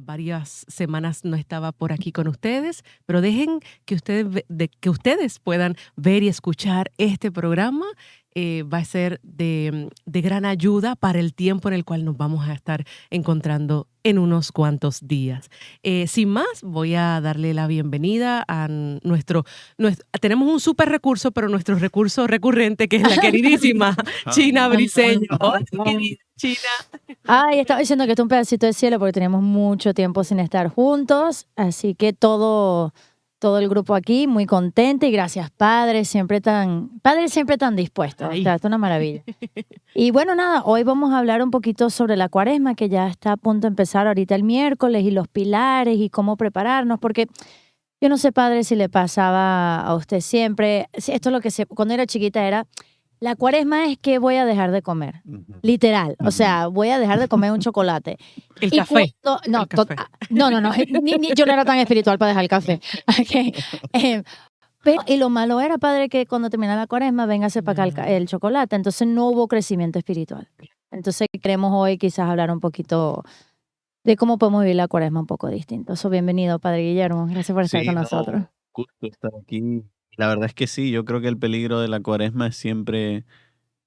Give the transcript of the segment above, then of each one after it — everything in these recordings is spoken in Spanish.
varias semanas no estaba por aquí con ustedes, pero dejen que que ustedes puedan ver y escuchar este programa. Va a ser de gran ayuda para el tiempo en el cual nos vamos a estar encontrando en unos cuantos días. Sin más, voy a darle la bienvenida a tenemos un súper recurso, pero nuestro recurso recurrente, que es la queridísima China Briceño. Hola, querida China. Ay, estaba diciendo que esto es un pedacito de cielo porque teníamos mucho tiempo sin estar juntos, así que todo el grupo aquí muy contento y gracias, padre, siempre tan dispuesto. O sea, esto es una maravilla. Y bueno, nada, hoy vamos a hablar un poquito sobre la Cuaresma, que ya está a punto de empezar ahorita el miércoles, y los pilares y cómo prepararnos, porque yo no sé, padre, si le pasaba a usted siempre, esto es lo que cuando era chiquita era, la Cuaresma es que voy a dejar de comer, literal, o sea, voy a dejar de comer un chocolate. El café. No, yo no era tan espiritual para dejar el café. Okay. Pero, y lo malo era, padre, que cuando terminaba la Cuaresma, véngase para acá el chocolate, entonces no hubo crecimiento espiritual. Entonces queremos hoy quizás hablar un poquito de cómo podemos vivir la Cuaresma un poco distinto. Bienvenido, padre Guillermo, gracias por estar con nosotros. Gusto estar aquí. La verdad es que sí, yo creo que el peligro de la Cuaresma es siempre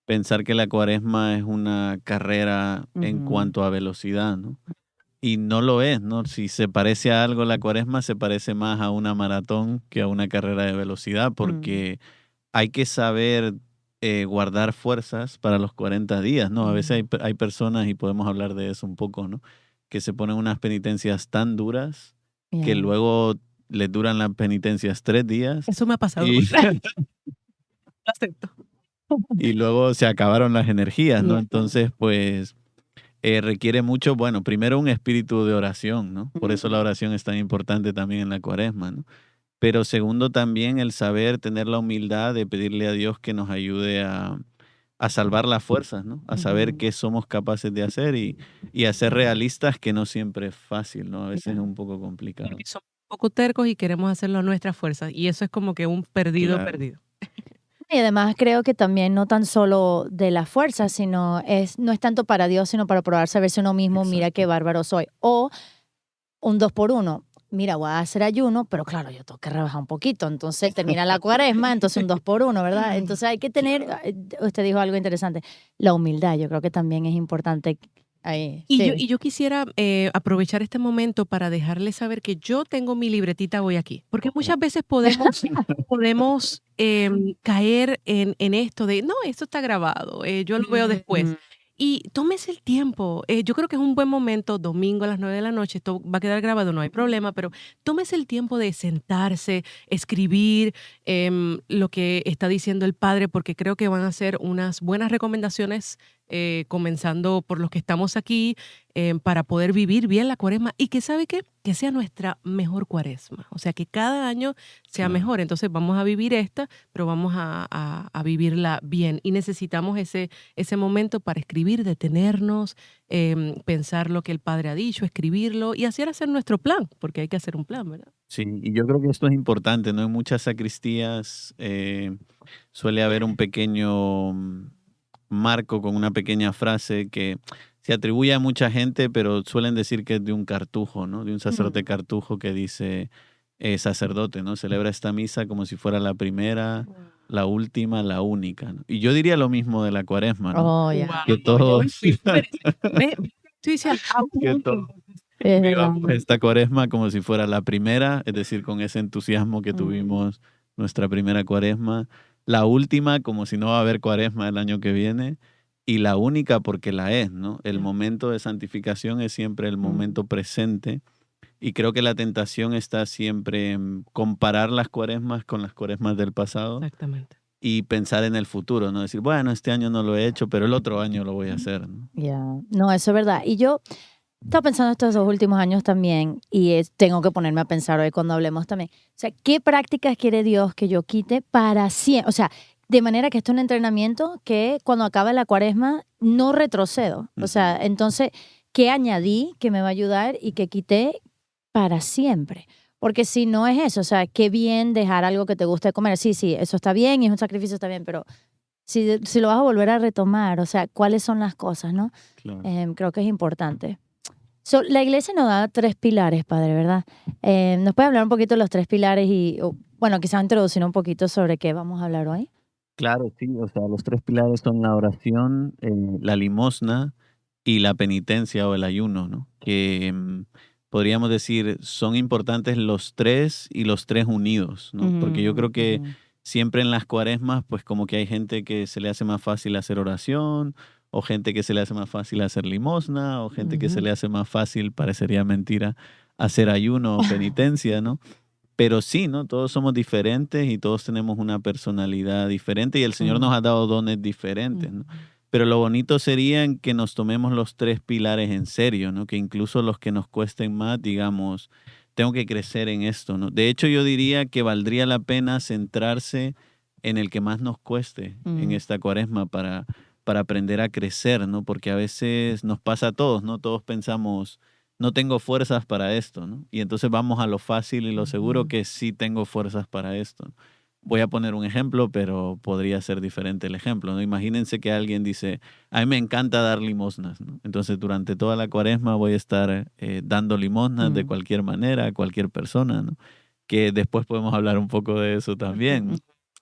pensar que la Cuaresma es una carrera en cuanto a velocidad, ¿no? Y no lo es, ¿no? Si se parece a algo la Cuaresma, se parece más a una maratón que a una carrera de velocidad, porque hay que saber guardar fuerzas para los 40 días, ¿no? A veces hay personas, y podemos hablar de eso un poco, ¿no? Que se ponen unas penitencias tan duras que luego les duran las penitencias 3 días. Eso me ha pasado. Lo acepto. Y luego se acabaron las energías, ¿no? Entonces, pues, requiere mucho, bueno, primero un espíritu de oración, ¿no? Por eso la oración es tan importante también en la Cuaresma, ¿no? Pero segundo, también el saber tener la humildad de pedirle a Dios que nos ayude a salvar las fuerzas, ¿no? A saber qué somos capaces de hacer y a ser realistas, que no siempre es fácil, ¿no? A veces es un poco complicado. Porque somos un poco tercos y queremos hacerlo a nuestra fuerza, y eso es como que un perdido. Y además creo que también no tan solo de la fuerza, sino no es tanto para Dios, sino para probar, saberse uno mismo, mira qué bárbaro soy. O un 2x1. Mira, voy a hacer ayuno, pero claro, yo tengo que rebajar un poquito. Entonces termina la Cuaresma, entonces un 2x1, ¿verdad? Entonces hay que tener, usted dijo algo interesante, la humildad. Yo creo que también es importante. Ahí, yo quisiera aprovechar este momento para dejarles saber que yo tengo mi libretita hoy aquí, porque muchas veces podemos caer en esto de, no, esto está grabado, yo lo veo después. Y tómese el tiempo. Yo creo que es un buen momento, domingo a las 9 de la noche, esto va a quedar grabado, no hay problema, pero tómese el tiempo de sentarse, escribir lo que está diciendo el padre, porque creo que van a ser unas buenas recomendaciones, comenzando por los que estamos aquí, para poder vivir bien la Cuaresma, y que, ¿sabe qué? Que sea nuestra mejor Cuaresma. O sea, que cada año sea mejor. Entonces vamos a vivir esta, pero vamos a vivirla bien. Y necesitamos ese momento para escribir, detenernos, pensar lo que el Padre ha dicho, escribirlo y así hacer nuestro plan, porque hay que hacer un plan, ¿verdad? Sí, y yo creo que esto es importante, ¿no? En muchas sacristías suele haber un pequeño marco con una pequeña frase que se atribuye a mucha gente, pero suelen decir que es de un cartujo, ¿no? De un sacerdote cartujo, que dice, sacerdote, ¿no? Celebra esta misa como si fuera la primera, la última, la única, ¿no? Y yo diría lo mismo de la Cuaresma, ¿no? Oh, yeah. Que todos... Vivamos esta Cuaresma como si fuera la primera, es decir, con ese entusiasmo que tuvimos nuestra primera Cuaresma, la última como si no va a haber Cuaresma el año que viene, y la única porque la es, ¿no? El momento de santificación es siempre el momento presente, y creo que la tentación está siempre en comparar las Cuaresmas con las Cuaresmas del pasado. Exactamente. Y pensar en el futuro, ¿no? Decir, bueno, este año no lo he hecho, pero el otro año lo voy a hacer, ¿no? No, eso es verdad. Y yo estaba pensando estos 2 últimos años también, y tengo que ponerme a pensar hoy cuando hablemos también. O sea, ¿qué prácticas quiere Dios que yo quite para siempre? O sea, de manera que esto es un entrenamiento que cuando acabe la Cuaresma no retrocedo. O sea, entonces, ¿qué añadí que me va a ayudar y que quité para siempre? Porque si no es eso, o sea, qué bien dejar algo que te guste comer. Sí, eso está bien y es un sacrificio, está bien, pero si lo vas a volver a retomar, o sea, ¿cuáles son las cosas, no? Claro. Creo que es importante. La iglesia nos da 3 pilares, padre, ¿verdad? ¿Nos puede hablar un poquito de los 3 pilares bueno, quizás introducir un poquito sobre qué vamos a hablar hoy? Claro, sí, o sea, los tres pilares son la oración, la limosna y la penitencia o el ayuno, ¿no? Que podríamos decir son importantes los tres y los tres unidos, ¿no? Porque yo creo que siempre en las cuaresmas, pues como que hay gente que se le hace más fácil hacer oración, o gente que se le hace más fácil hacer limosna, o gente que se le hace más fácil, parecería mentira, hacer ayuno o penitencia, ¿no? Pero sí, ¿no? Todos somos diferentes y todos tenemos una personalidad diferente y el Señor nos ha dado dones diferentes, ¿no? Pero lo bonito sería en que nos tomemos los tres pilares en serio, ¿no? Que incluso los que nos cuesten más, digamos, tengo que crecer en esto, ¿no? De hecho, yo diría que valdría la pena centrarse en el que más nos cueste en esta cuaresma para aprender a crecer, ¿no? Porque a veces nos pasa a todos, ¿no? Todos pensamos, no tengo fuerzas para esto, ¿no? Y entonces vamos a lo fácil y lo seguro que sí tengo fuerzas para esto. Voy a poner un ejemplo, pero podría ser diferente el ejemplo, ¿no? Imagínense que alguien dice, a mí me encanta dar limosnas, ¿no? Entonces durante toda la cuaresma voy a estar dando limosnas de cualquier manera a cualquier persona, ¿no? Que después podemos hablar un poco de eso también, ¿no?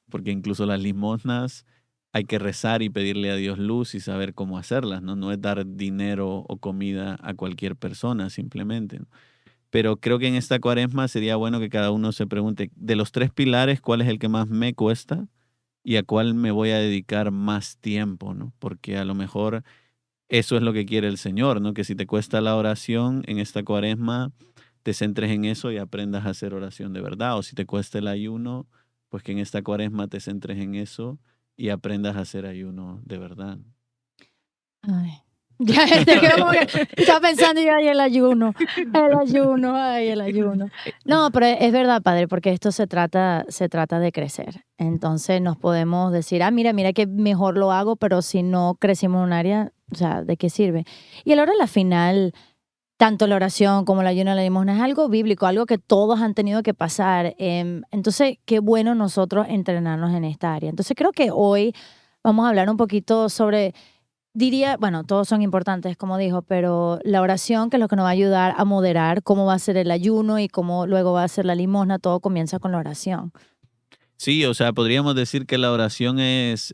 Porque incluso las limosnas hay que rezar y pedirle a Dios luz y saber cómo hacerlas, ¿no? No es dar dinero o comida a cualquier persona simplemente, ¿no? Pero creo que en esta cuaresma sería bueno que cada uno se pregunte, de los tres pilares, ¿cuál es el que más me cuesta y a cuál me voy a dedicar más tiempo, ¿no? Porque a lo mejor eso es lo que quiere el Señor, ¿no? Que si te cuesta la oración en esta cuaresma, te centres en eso y aprendas a hacer oración de verdad. O si te cuesta el ayuno, pues que en esta cuaresma te centres en eso y aprendas a hacer ayuno de verdad. Ay. Ya te quedo como que estaba pensando yo, ay, el ayuno, ay, el ayuno. No, pero es verdad, padre, porque esto se trata de crecer. Entonces nos podemos decir, mira que mejor lo hago, pero si no crecimos en un área, o sea, ¿de qué sirve? Y a la hora de la final, tanto la oración como el ayuno y la limosna es algo bíblico, algo que todos han tenido que pasar. Entonces, qué bueno nosotros entrenarnos en esta área. Entonces, creo que hoy vamos a hablar un poquito sobre, diría, bueno, todos son importantes, como dijo, pero la oración, que es lo que nos va a ayudar a moderar cómo va a ser el ayuno y cómo luego va a ser la limosna, todo comienza con la oración. Sí, o sea, podríamos decir que la oración es,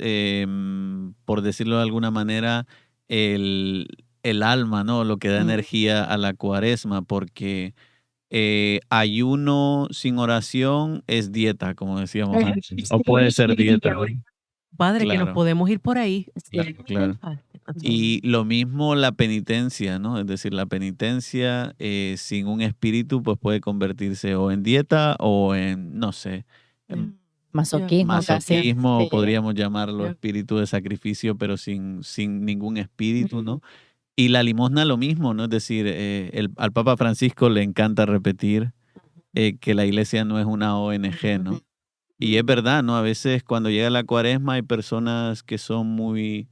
por decirlo de alguna manera, el alma, ¿no? Lo que da energía a la cuaresma, porque ayuno sin oración es dieta, como decíamos antes. O puede ser dieta. Padre, que nos Claro, podemos ir por ahí. claro, claro. Y lo mismo la penitencia, ¿no? Es decir, la penitencia sin un espíritu, pues puede convertirse o en dieta o en, no sé, en Masoquismo casi. masoquismo, Sí. podríamos llamarlo Ya. espíritu de sacrificio, pero sin ningún espíritu, ¿no? Y la limosna lo mismo, ¿no? Es decir, al Papa Francisco le encanta repetir que la iglesia no es una ONG, ¿no? Y es verdad, ¿no? A veces cuando llega la cuaresma hay personas que son muy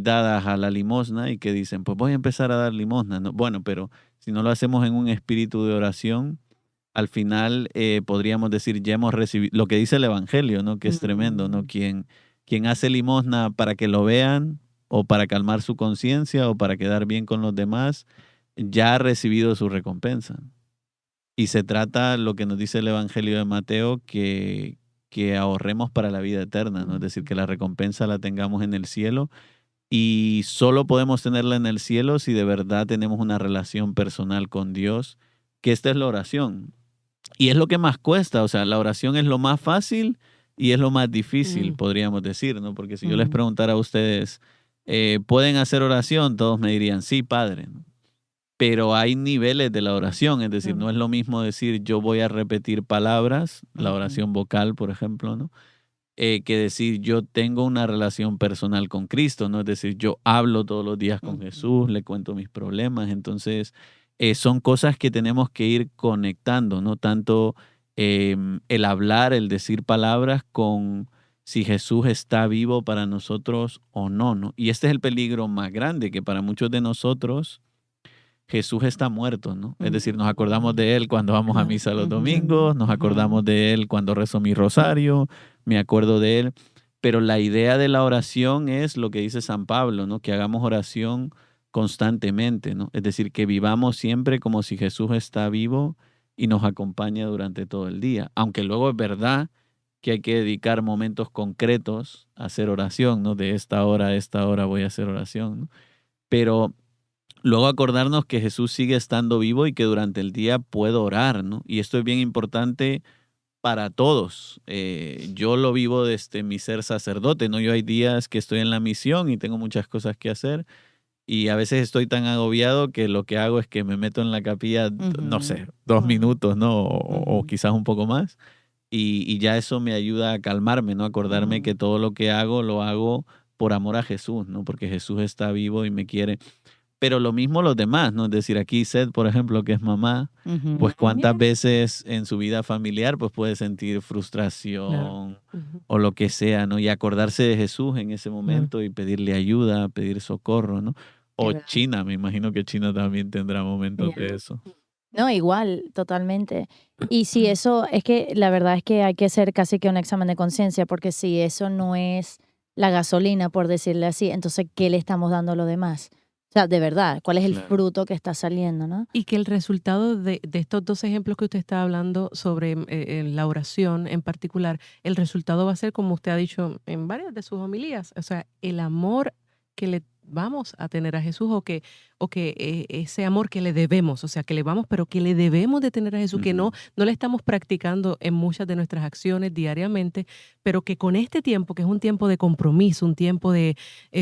dadas a la limosna y que dicen, pues voy a empezar a dar limosna, ¿no? Bueno, pero si no lo hacemos en un espíritu de oración, al final podríamos decir, ya hemos recibido, lo que dice el Evangelio, ¿no? Que es tremendo, ¿no? Quien hace limosna para que lo vean o para calmar su conciencia o para quedar bien con los demás, ya ha recibido su recompensa. Y se trata, lo que nos dice el Evangelio de Mateo, que ahorremos para la vida eterna, ¿no? Es decir, que la recompensa la tengamos en el cielo y solo podemos tenerla en el cielo si de verdad tenemos una relación personal con Dios, que esta es la oración. Y es lo que más cuesta, o sea, la oración es lo más fácil y es lo más difícil, podríamos decir, ¿no? Porque si yo les preguntara a ustedes, ¿pueden hacer oración? Todos me dirían, sí, Padre, ¿no? Pero hay niveles de la oración, es decir, no es lo mismo decir yo voy a repetir palabras, la oración vocal, por ejemplo, ¿no? Que decir yo tengo una relación personal con Cristo, ¿no? Es decir, yo hablo todos los días con Jesús, le cuento mis problemas, entonces son cosas que tenemos que ir conectando, ¿no? Tanto el hablar, el decir palabras con si Jesús está vivo para nosotros o no, ¿no? Y este es el peligro más grande, que para muchos de nosotros Jesús está muerto, ¿no? Es decir, nos acordamos de Él cuando vamos a misa los domingos, nos acordamos de Él cuando rezo mi rosario, me acuerdo de Él, pero la idea de la oración es lo que dice San Pablo, ¿no? Que hagamos oración constantemente, ¿no? Es decir, que vivamos siempre como si Jesús está vivo y nos acompaña durante todo el día. Aunque luego es verdad que hay que dedicar momentos concretos a hacer oración, ¿no? De esta hora a esta hora voy a hacer oración, ¿no? Pero luego acordarnos que Jesús sigue estando vivo y que durante el día puedo orar, ¿no? Y esto es bien importante para todos. Yo lo vivo desde mi ser sacerdote, ¿no? Yo hay días que estoy en la misión y tengo muchas cosas que hacer y a veces estoy tan agobiado que lo que hago es que me meto en la capilla, no Ujú. sé, 2 minutos, ¿no? O Ujú. quizás un poco más. Y ya eso me ayuda a calmarme, ¿no? Acordarme que Ujú. todo lo que hago lo hago por amor a Jesús, ¿no? Porque Jesús está vivo y me quiere. Pero lo mismo los demás, ¿no? Es decir, aquí Seth, por ejemplo, que es mamá, Ujú. pues cuántas También. veces en su vida familiar pues puede sentir Claro. frustración Ujú. o lo que sea, ¿no? Y acordarse de Jesús en ese Mm. momento y pedirle ayuda, pedir socorro, ¿no? Es O verdad. China, me imagino que China también tendrá momentos Ya. de eso. No, igual, totalmente. Y si eso, es que la verdad es que hay que hacer casi que un examen de conciencia, porque si eso no es la gasolina, por decirle así, entonces, ¿qué le estamos dando a lo demás? O sea, de verdad, ¿cuál es el Claro. fruto que está saliendo, no? Y que el resultado de estos 2 ejemplos que usted está hablando sobre, la oración en particular, el resultado va a ser, como usted ha dicho en varias de sus homilías, o sea, el amor que le vamos a tener a Jesús o que ese amor que le debemos, o sea, que le vamos, pero que le debemos de tener a Jesús, que Ujú. no le estamos practicando en muchas de nuestras acciones diariamente, pero que con este tiempo, que es un tiempo de compromiso, un tiempo de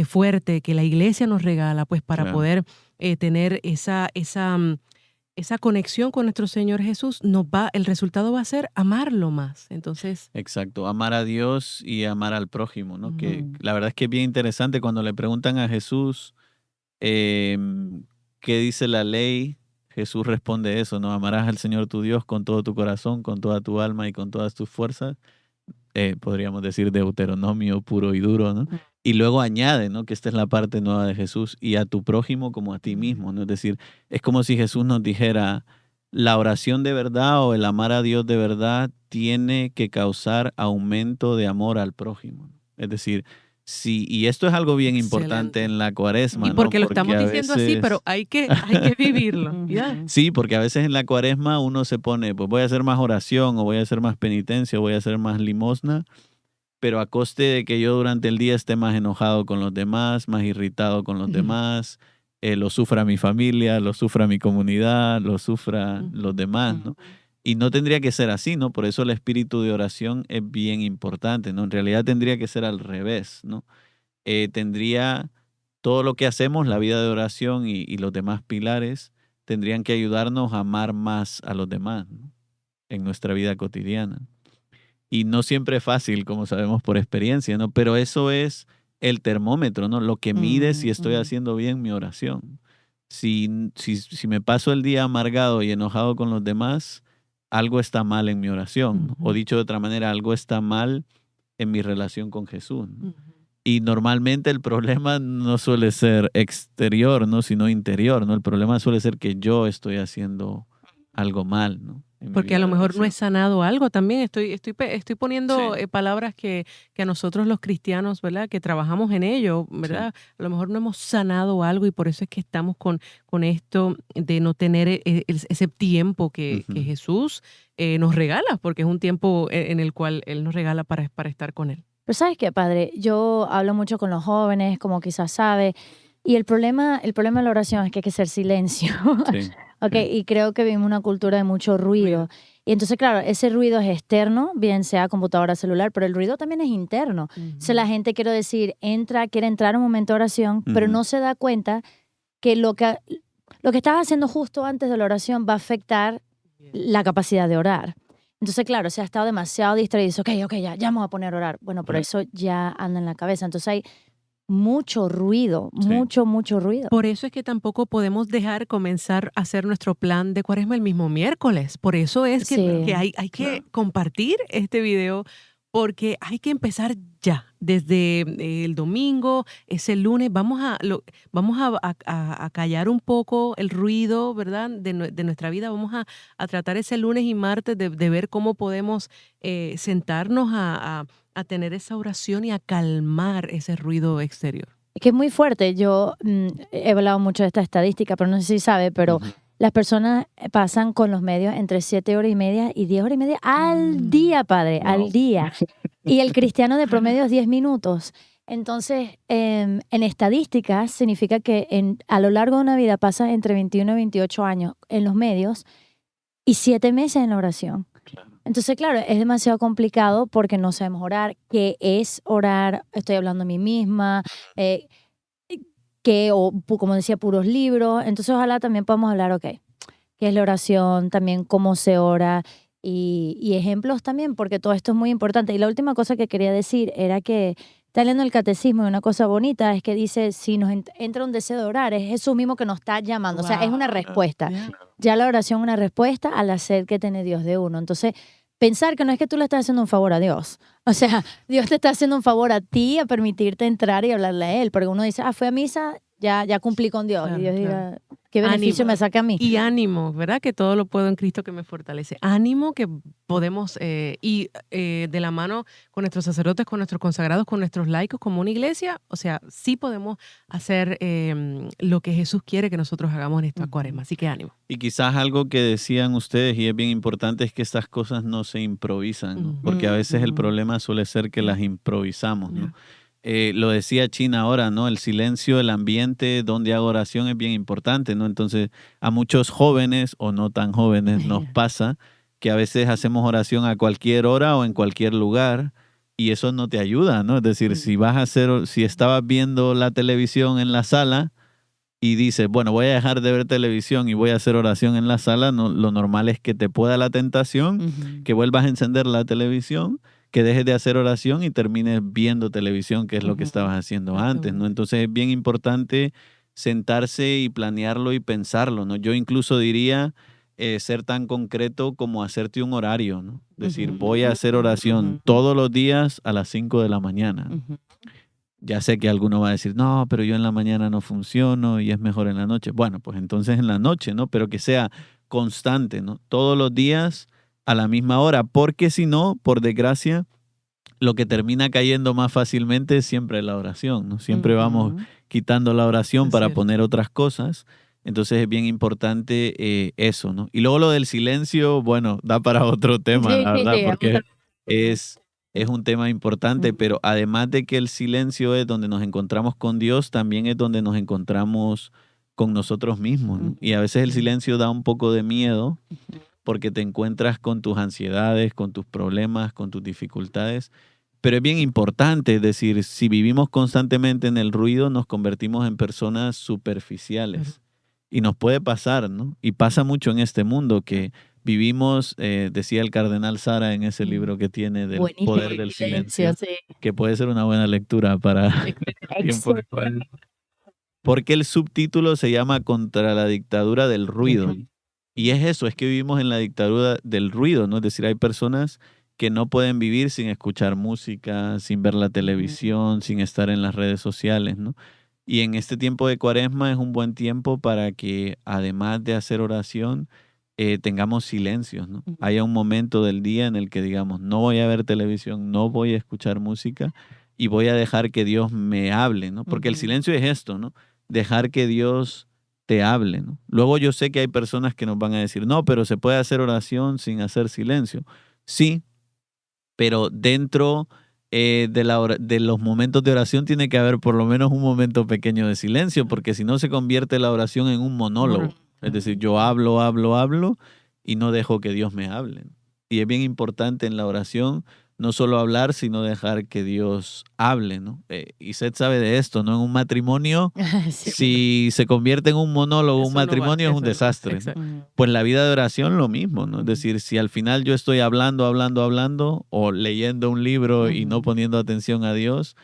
fuerte que la iglesia nos regala, pues para Claro. poder tener esa conexión con nuestro Señor Jesús, el resultado va a ser amarlo más. Entonces, Exacto, amar a Dios y amar al prójimo, ¿no? Que Ujú. la verdad es que es bien interesante cuando le preguntan a Jesús, ¿qué dice la ley? Jesús responde eso, ¿no? Amarás al Señor tu Dios con todo tu corazón, con toda tu alma y con todas tus fuerzas. Podríamos decir Deuteronomio puro y duro, ¿no? Ujú. Y luego añade, ¿no? Que esta es la parte nueva de Jesús, y a tu prójimo como a ti mismo, ¿no? Es decir, es como si Jesús nos dijera, la oración de verdad o el amar a Dios de verdad tiene que causar aumento de amor al prójimo. Es decir, sí, y esto es algo bien importante excelente. en la Y cuaresma, ¿no? porque lo Porque estamos a diciendo así, pero veces... hay que vivirlo, ¿ya? Ujú. Sí, porque a veces en la cuaresma uno se pone, pues voy a hacer más oración o voy a hacer más penitencia o voy a hacer más limosna, pero a coste de que yo durante el día esté más enojado con los demás, más irritado con los Ujú, demás, lo sufra mi familia, lo sufra mi comunidad, lo sufra los ujú, demás, ¿no? Ujú. Y no tendría que ser así, ¿no? Por eso el espíritu de oración es bien importante, ¿no? En realidad tendría que ser al revés, ¿no? Tendría todo lo que hacemos, la vida de oración y los demás pilares, tendrían que ayudarnos a amar más a los demás, ¿no? En nuestra vida cotidiana. Y no siempre es fácil, como sabemos por experiencia, ¿no? Pero eso es el termómetro, ¿no? Lo que mide si Ujú. estoy Ujú. haciendo bien mi oración. Si me paso el día amargado y enojado con los demás, algo está mal en mi oración, ¿no? O ujú, dicho de otra manera, algo está mal en mi relación con Jesús, ¿no? ujú. Y normalmente el problema no suele ser exterior, ¿no? Sino interior, ¿no? El problema suele ser que yo estoy haciendo algo mal, ¿no? En mi Porque a vida lo de mejor no oración. es sanado algo también. Estoy poniendo Sí, palabras que a nosotros los cristianos, ¿verdad? Que trabajamos en ello, sí. ¿verdad? A lo mejor no hemos sanado algo y por eso es que estamos con esto de no tener ese tiempo que Ujú. Jesús nos regala, porque es un tiempo en el cual Él nos regala para estar con Él. Pero ¿sabes qué, padre? Yo hablo mucho con los jóvenes, como quizás sabe, y el problema de la oración es que hay que hacer silencio. Sí, Ok, sí. y creo que vivimos una cultura de mucho ruido. Ruido. Y entonces, claro, ese ruido es externo, bien sea computadora, celular, pero el ruido también es interno. Entonces la Ujú. gente, quiero decir, quiere entrar a un momento de oración, pero Ujú. no se da cuenta que lo que estaba haciendo justo antes de la oración va a afectar Yes. la capacidad de orar. Entonces, claro, se ha estado demasiado distraído. Dice, ok, ok, ya me voy a poner a orar. Bueno, pero Claro. eso ya anda en la cabeza. Entonces hay mucho ruido, Sí, mucho, mucho ruido. Por eso es que tampoco podemos dejar comenzar a hacer nuestro plan de Cuaresma el mismo miércoles. Por eso es que Sí. hay que claro. compartir este video porque hay que empezar ya, desde el domingo, ese lunes, vamos a callar un poco el ruido, ¿verdad? De nuestra vida, vamos a tratar ese lunes y martes de ver cómo podemos sentarnos a tener esa oración y a calmar ese ruido exterior. Es que es muy fuerte. Yo he hablado mucho de esta estadística, pero no sé si sabe, pero Ujú. las personas pasan con los medios entre 7 horas y media y 10 horas y media al día, padre, al Wow. día. Y el cristiano de promedio es 10 minutos. Entonces, en estadísticas, significa que a lo largo de una vida pasa entre 21 y 28 años en los medios y 7 meses en la oración. Claro. Entonces, claro, es demasiado complicado porque no sabemos orar. ¿Qué es orar? Estoy hablando a mí misma. eh, como decía, puros libros. Entonces, ojalá también podamos hablar, ok, qué es la oración, también cómo se ora y ejemplos también, porque todo esto es muy importante. Y la última cosa que quería decir era que está leyendo el catecismo y una cosa bonita es que dice, si nos entra un deseo de orar, es Jesús mismo que nos está llamando. O sea, es una Wow. respuesta. Yeah. Ya la oración es una respuesta a la sed que tiene Dios de uno. Entonces, pensar que no es que tú le estás haciendo un favor a Dios. O sea, Dios te está haciendo un favor a ti a permitirte entrar y hablarle a Él. Porque uno dice, fui a misa, ya cumplí con Dios. Y Claro, Dios claro. diga, ¿qué beneficio Ánimo. me saca a mí? Y ánimo, ¿verdad? Que todo lo puedo en Cristo que me fortalece. Ánimo que podemos ir de la mano con nuestros sacerdotes, con nuestros consagrados, con nuestros laicos, como una iglesia. O sea, sí podemos hacer lo que Jesús quiere que nosotros hagamos en esta cuaresma. Así que ánimo. Y quizás algo que decían ustedes, y es bien importante, es que estas cosas no se improvisan, ¿no? Porque a veces el problema suele ser que las improvisamos, ¿no? Lo decía China ahora, ¿no? El silencio, el ambiente donde hago oración es bien importante, ¿no? Entonces, a muchos jóvenes o no tan jóvenes nos pasa que a veces hacemos oración a cualquier hora o en cualquier lugar y eso no te ayuda, ¿no? Es decir, si estabas viendo la televisión en la sala y dices, bueno, voy a dejar de ver televisión y voy a hacer oración en la sala, no, lo normal es que te pueda la tentación, que vuelvas a encender la televisión, que dejes de hacer oración y termines viendo televisión, que es lo que estabas haciendo antes, ¿no? Entonces es bien importante sentarse y planearlo y pensarlo, ¿no? Yo incluso diría ser tan concreto como hacerte un horario, ¿no? Decir, voy a hacer oración todos los días a las 5 de la mañana. Ya sé que alguno va a decir, no, pero yo en la mañana no funciono y es mejor en la noche. Bueno, pues entonces en la noche, ¿no? Pero que sea constante, ¿no? Todos los días a la misma hora, porque si no, por desgracia, lo que termina cayendo más fácilmente es siempre la oración, ¿no? Siempre vamos quitando la oración Es para cierto. poner otras cosas. Entonces es bien importante eso, ¿no? Y luego lo del silencio, bueno, da para otro tema, la verdad, porque es un tema importante, pero además de que el silencio es donde nos encontramos con Dios, también es donde nos encontramos con nosotros mismos, ¿no? Y a veces el silencio da un poco de miedo porque te encuentras con tus ansiedades, con tus problemas, con tus dificultades. Pero es bien importante, es decir, si vivimos constantemente en el ruido, nos convertimos en personas superficiales. Y nos puede pasar, ¿no? Y pasa mucho en este mundo que vivimos, decía el cardenal Sara en ese libro que tiene del Buenísimo. poder del silencio, Sí. que puede ser una buena lectura para tiempo de cuaresma. Porque el subtítulo se llama Contra la dictadura del ruido. Y es eso, es que vivimos en la dictadura del ruido, ¿no? Es decir, hay personas que no pueden vivir sin escuchar música, sin ver la televisión, sin estar en las redes sociales, ¿no? Y en este tiempo de cuaresma es un buen tiempo para que, además de hacer oración, tengamos silencios, ¿no? Haya un momento del día en el que digamos, no voy a ver televisión, no voy a escuchar música y voy a dejar que Dios me hable, ¿no? Porque el silencio es esto, ¿no? Dejar que Dios te hable, ¿no? Luego yo sé que hay personas que nos van a decir, no, pero se puede hacer oración sin hacer silencio. Sí, pero dentro de los momentos de oración tiene que haber por lo menos un momento pequeño de silencio, porque si no se convierte la oración en un monólogo. Es decir, yo hablo, hablo, hablo y no dejo que Dios me hable. Y es bien importante en la oración no solo hablar, sino dejar que Dios hable, ¿no? Y Seth sabe de esto, ¿no? En un matrimonio, Sí. si se convierte en un monólogo, un Eso no va, matrimonio es un eso no. desastre, ¿no? Exacto. Pues la vida de oración lo mismo, ¿no? Es decir, si al final yo estoy hablando, hablando, hablando o leyendo un libro y no poniendo atención a Dios,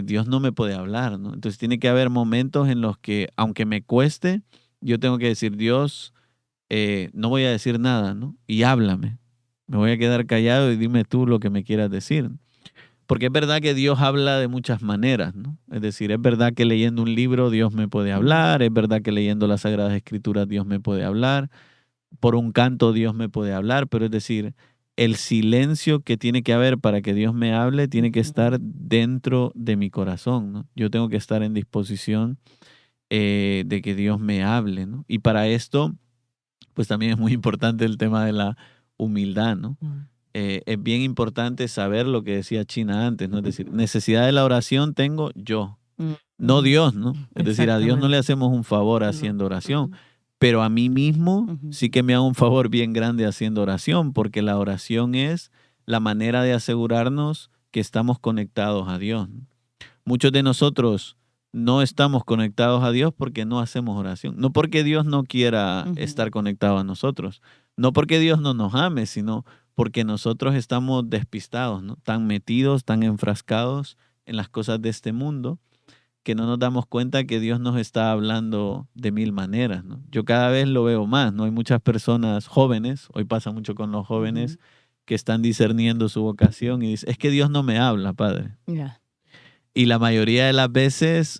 Dios no me puede hablar, ¿no? Entonces tiene que haber momentos en los que, aunque me cueste, yo tengo que decir, Dios, no voy a decir nada, ¿no? Y háblame. Me voy a quedar callado y dime tú lo que me quieras decir. Porque es verdad que Dios habla de muchas maneras, ¿no? Es decir, es verdad que leyendo un libro Dios me puede hablar, es verdad que leyendo las Sagradas Escrituras Dios me puede hablar, por un canto Dios me puede hablar, pero es decir, el silencio que tiene que haber para que Dios me hable tiene que estar dentro de mi corazón, ¿no? Yo tengo que estar en disposición de que Dios me hable, ¿no? Y para esto, pues también es muy importante el tema de la humildad, ¿no? Es bien importante saber lo que decía China antes, ¿no? Es decir, necesidad de la oración tengo yo, no Dios, ¿no? Es decir, a Dios no le hacemos un favor haciendo oración, pero a mí mismo sí que me hago un favor bien grande haciendo oración, porque la oración es la manera de asegurarnos que estamos conectados a Dios, ¿no? Muchos de nosotros no estamos conectados a Dios porque no hacemos oración. No porque Dios no quiera estar conectado a nosotros. No porque Dios no nos ame, sino porque nosotros estamos despistados, ¿no? Tan metidos, tan enfrascados en las cosas de este mundo, que no nos damos cuenta que Dios nos está hablando de mil maneras, ¿no? Yo cada vez lo veo más, ¿no? Hay muchas personas jóvenes, hoy pasa mucho con los jóvenes, que están discerniendo su vocación y dicen, es que Dios no me habla, Padre. Y la mayoría de las veces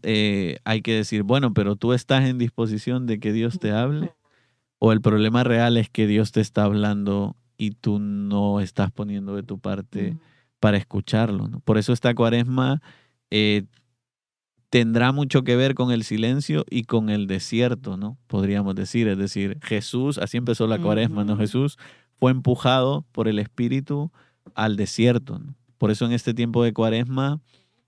hay que decir, bueno, pero tú estás en disposición de que Dios te hable, o el problema real es que Dios te está hablando y tú no estás poniendo de tu parte para escucharlo, ¿no? Por eso esta cuaresma tendrá mucho que ver con el silencio y con el desierto, ¿no? Podríamos decir, es decir, Jesús, así empezó la cuaresma, ¿no? Jesús fue empujado por el Espíritu al desierto, ¿no? Por eso en este tiempo de cuaresma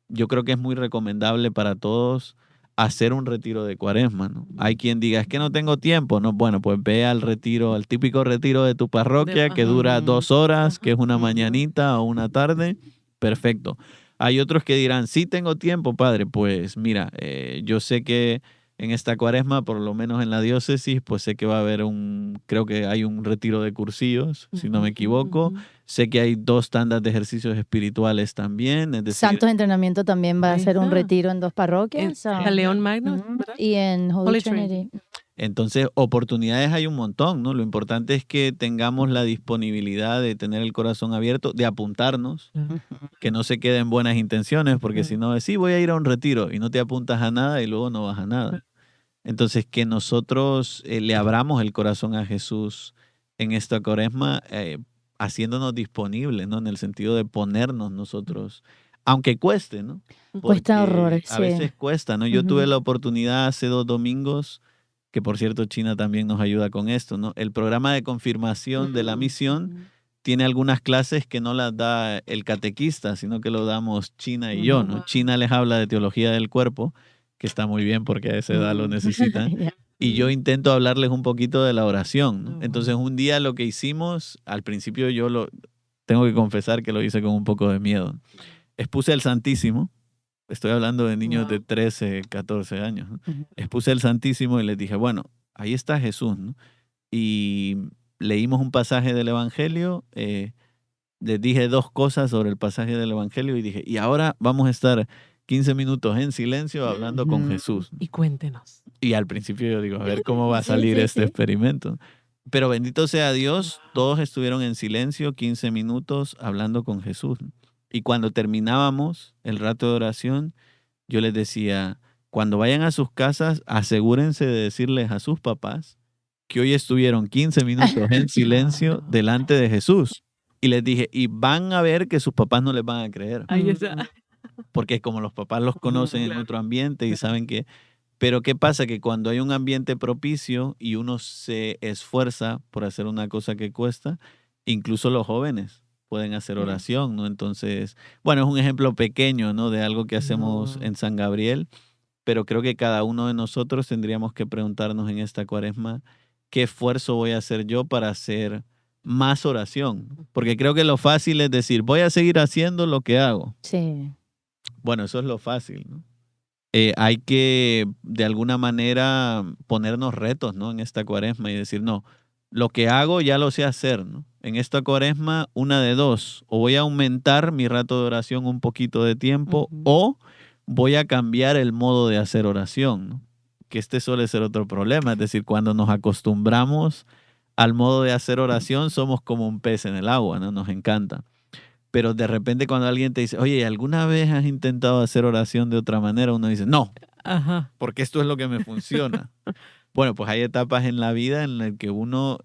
yo creo que es muy recomendable para todos hacer un retiro de cuaresma, ¿no? Hay quien diga, es que no tengo tiempo, ¿no? Bueno, pues ve al retiro, al típico retiro de tu parroquia que dura 2 horas, que es una mañanita o una tarde, perfecto. Hay otros que dirán, sí tengo tiempo, padre, pues mira, yo sé que en esta cuaresma, por lo menos en la diócesis, pues sé que va a haber creo que hay un retiro de cursillos, si no me equivoco. Sé que hay 2 tandas de ejercicios espirituales también, es decir, Santos Entrenamiento también va a hacer un Ajá. retiro en 2 parroquias. En León Magno, ¿verdad? Y en Holy Holy Trinity. entonces oportunidades hay un montón, ¿no? Lo importante es que tengamos la disponibilidad de tener el corazón abierto, de apuntarnos, que no se queden buenas intenciones, porque si no, sí, voy a ir a un retiro y no te apuntas a nada y luego no vas a nada. Entonces, que nosotros le abramos el corazón a Jesús en esta cuaresma, haciéndonos disponibles, ¿no? En el sentido de ponernos nosotros, aunque cueste, ¿no? Cuesta Porque horrores, a sí. veces cuesta, ¿no? Yo tuve la oportunidad hace 2 domingos, que por cierto China también nos ayuda con esto, ¿no? El programa de confirmación de la misión tiene algunas clases que no las da el catequista, sino que lo damos China y yo, ¿no? China les habla de teología del cuerpo, que está muy bien porque a esa edad lo necesitan. Y yo intento hablarles un poquito de la oración, ¿no? Entonces un día lo que hicimos, al principio tengo que confesar que lo hice con un poco de miedo. Expuse el Santísimo, estoy hablando de niños de 13, 14 años, ¿no? Expuse el Santísimo y les dije, bueno, ahí está Jesús, ¿no? Y leímos un pasaje del Evangelio, les dije 2 cosas sobre el pasaje del Evangelio y dije, y ahora vamos a estar 15 minutos en silencio hablando con Jesús. Y cuéntenos. Y al principio yo digo, a ver cómo va a Sí, salir sí, este sí. experimento. Pero bendito sea Dios, todos estuvieron en silencio 15 minutos hablando con Jesús. Y cuando terminábamos el rato de oración, yo les decía, cuando vayan a sus casas, asegúrense de decirles a sus papás que hoy estuvieron 15 minutos en silencio delante de Jesús. Y les dije, y van a ver que sus papás no les van a creer. Ahí está. Porque como los papás los conocen en otro ambiente y saben que... Pero ¿qué pasa? Que cuando hay un ambiente propicio y uno se esfuerza por hacer una cosa que cuesta, incluso los jóvenes pueden hacer oración, ¿no? Entonces, bueno, es un ejemplo pequeño, ¿no? De algo que hacemos en San Gabriel, pero creo que cada uno de nosotros tendríamos que preguntarnos en esta cuaresma, ¿qué esfuerzo voy a hacer yo para hacer más oración? Porque creo que lo fácil es decir, voy a seguir haciendo lo que hago. Sí. Bueno, eso es lo fácil, ¿no? Hay que, de alguna manera, ponernos retos, ¿no? En esta cuaresma y decir, no, lo que hago ya lo sé hacer, ¿no? En esta cuaresma, una de dos, o voy a aumentar mi rato de oración un poquito de tiempo, o voy a cambiar el modo de hacer oración, ¿no? Que este suele ser otro problema, es decir, cuando nos acostumbramos al modo de hacer oración, somos como un pez en el agua, ¿no? Nos encanta. Pero de repente cuando alguien te dice, oye, ¿alguna vez has intentado hacer oración de otra manera? Uno dice, no, porque esto es lo que me funciona. Bueno, pues hay etapas en la vida en las que uno,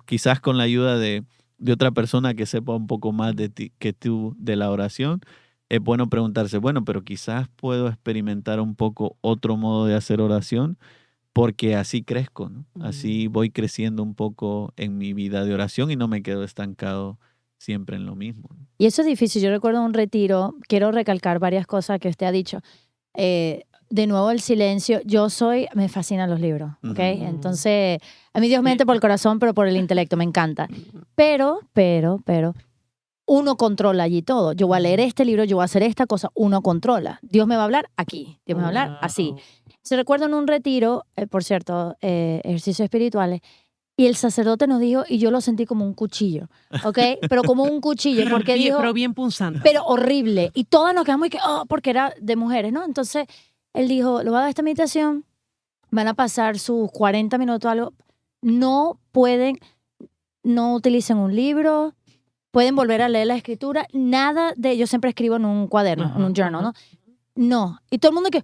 quizás con la ayuda de de otra persona que sepa un poco más de ti que tú de la oración, es bueno preguntarse, bueno, pero quizás puedo experimentar un poco otro modo de hacer oración porque así crezco, ¿no? Así voy creciendo un poco en mi vida de oración y no me quedo estancado siempre en lo mismo, ¿no? Y eso es difícil. Yo recuerdo un retiro, quiero recalcar varias cosas que usted ha dicho. De nuevo, el silencio. Me fascinan los libros, ¿ok? Ujú. Entonces, a mí Dios me entra por el corazón, pero por el intelecto, me encanta. Pero, uno controla allí todo. Yo voy a leer este libro, yo voy a hacer esta cosa, uno controla. Dios me va a hablar aquí, Dios me va a hablar así. Se recuerda en un retiro, por cierto, ejercicios espirituales, y el sacerdote nos dijo, y yo lo sentí como un cuchillo, ¿ok? Pero como un cuchillo, porque dijo, Pero bien punzante. pero horrible. Y todas nos quedamos y que, porque era de mujeres, ¿no? Entonces, él dijo, le voy a dar esta meditación, van a pasar sus 40 minutos, algo. No utilicen un libro, pueden volver a leer la escritura, nada de, yo siempre escribo en un cuaderno, en un journal, ¿no? No. Y todo el mundo que,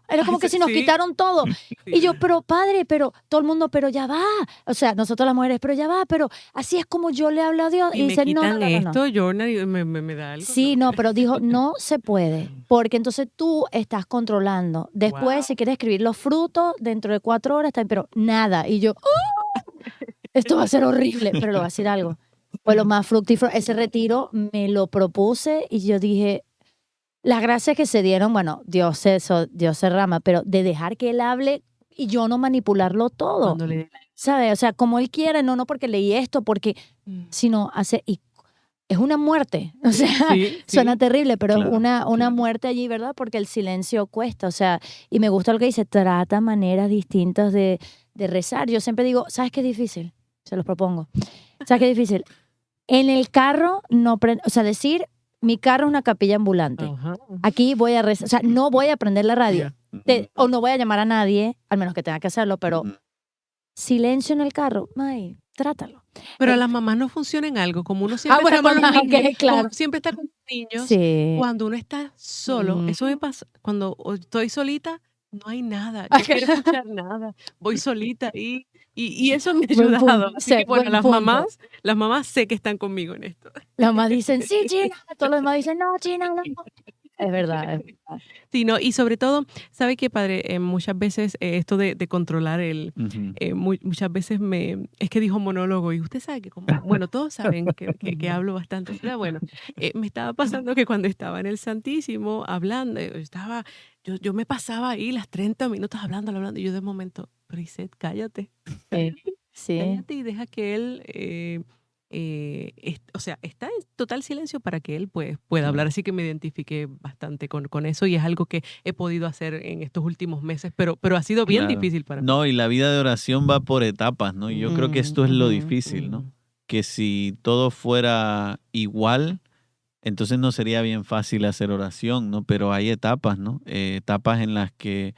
era como que si nos quitaron todo. Y yo, pero padre, pero todo el mundo, pero ya va. O sea, nosotros las mujeres, pero ya va, pero así es como yo le hablo a Dios. Y me dice, no, quitan no. esto, Jordan, y me da algo. Sí, no, pero dijo, no se puede, porque entonces tú estás controlando. Después, Wow. si quieres escribir los frutos, dentro de 4 horas, pero nada. Y yo, esto va a ser horrible, pero le voy a decir algo. Fue lo más fructífero. Ese retiro me lo propuse y yo dije, las gracias que se dieron, bueno, Dios se rama, pero de dejar que Él hable y yo no manipularlo todo. Cuando le dé la- ¿Sabes? O sea, como Él quiere, no porque leí esto, porque, sino y es una muerte. O sea, Sí, suena sí. terrible, pero Claro, es una claro. muerte allí, ¿verdad? Porque el silencio cuesta. O sea, y me gusta lo que dice, trata maneras distintas de rezar. Yo siempre digo, ¿sabes qué es difícil? Se los propongo. ¿Sabes qué es difícil? En el carro, o sea, decir, mi carro es una capilla ambulante. Ajá. Aquí voy a rezar, o sea, no voy a prender la radio. Ya. O no voy a llamar a nadie, al menos que tenga que hacerlo, pero Ujú. silencio en el carro, ay, trátalo. Pero a Eh, las mamás no funciona en algo, como uno siempre bueno, está con los mamá, niños, ok, claro. como siempre está con los niños, Sí. cuando uno está solo, eso me pasa, cuando estoy solita, no hay nada, yo quiero escuchar nada, voy solita y eso me ha Buen punto, ayudado. Así que sí, bueno, buen las punto. mamás sé que están conmigo en esto. Las mamás dicen, sí, China. Todos los demás dicen, no, China, no. Es verdad, es verdad. Sí, no, y sobre todo, ¿sabe qué, padre? Muchas veces esto de controlar Ujú. muchas veces es que dijo monólogo y usted sabe que como, bueno, todos saben que hablo bastante, pero bueno, me estaba pasando que cuando estaba en el Santísimo hablando, yo me pasaba ahí las 30 minutos hablando, y yo de momento, pero Iset, cállate, Sí. cállate y deja que él, o sea, está en total silencio para que él pues, pueda hablar. Así que me identifiqué bastante con eso y es algo que he podido hacer en estos últimos meses, pero ha sido bien Claro. difícil para mí. No, y la vida de oración va por etapas, ¿no? Y yo creo que esto es lo Ujú. difícil, ¿no? Que si todo fuera igual, entonces no sería bien fácil hacer oración, ¿no? Pero hay etapas, ¿no? Etapas en las que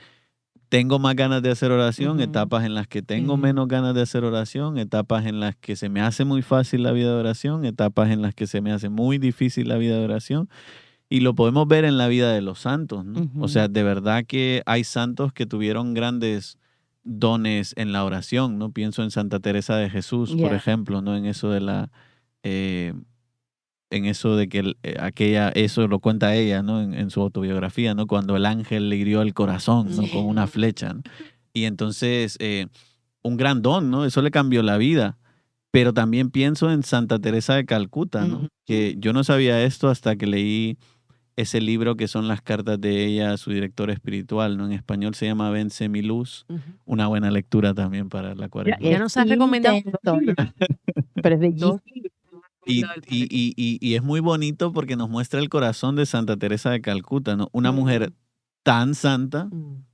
tengo más ganas de hacer oración, Ujú. etapas en las que tengo Sí. menos ganas de hacer oración, etapas en las que se me hace muy fácil la vida de oración, etapas en las que se me hace muy difícil la vida de oración. Y lo podemos ver en la vida de los santos, ¿no? O sea, de verdad que hay santos que tuvieron grandes dones en la oración, ¿no? Pienso en Santa Teresa de Jesús, por Yeah. ejemplo, ¿no? En eso de en eso de que eso lo cuenta ella, ¿no? En su autobiografía, ¿no? Cuando el ángel le hirió el corazón, ¿no? Con una flecha, ¿no? Y entonces, un gran don, ¿no? Eso le cambió la vida. Pero también pienso en Santa Teresa de Calcuta, ¿no? Que yo no sabía esto hasta que leí ese libro que son las cartas de ella a su director espiritual, ¿no? En español se llama Vence mi luz. Una buena lectura también para la cuaresma. Ya nos has recomendado Intento, pero es bellísimo. dos libros. Y es muy bonito porque nos muestra el corazón de Santa Teresa de Calcuta, ¿no? Una mujer tan santa,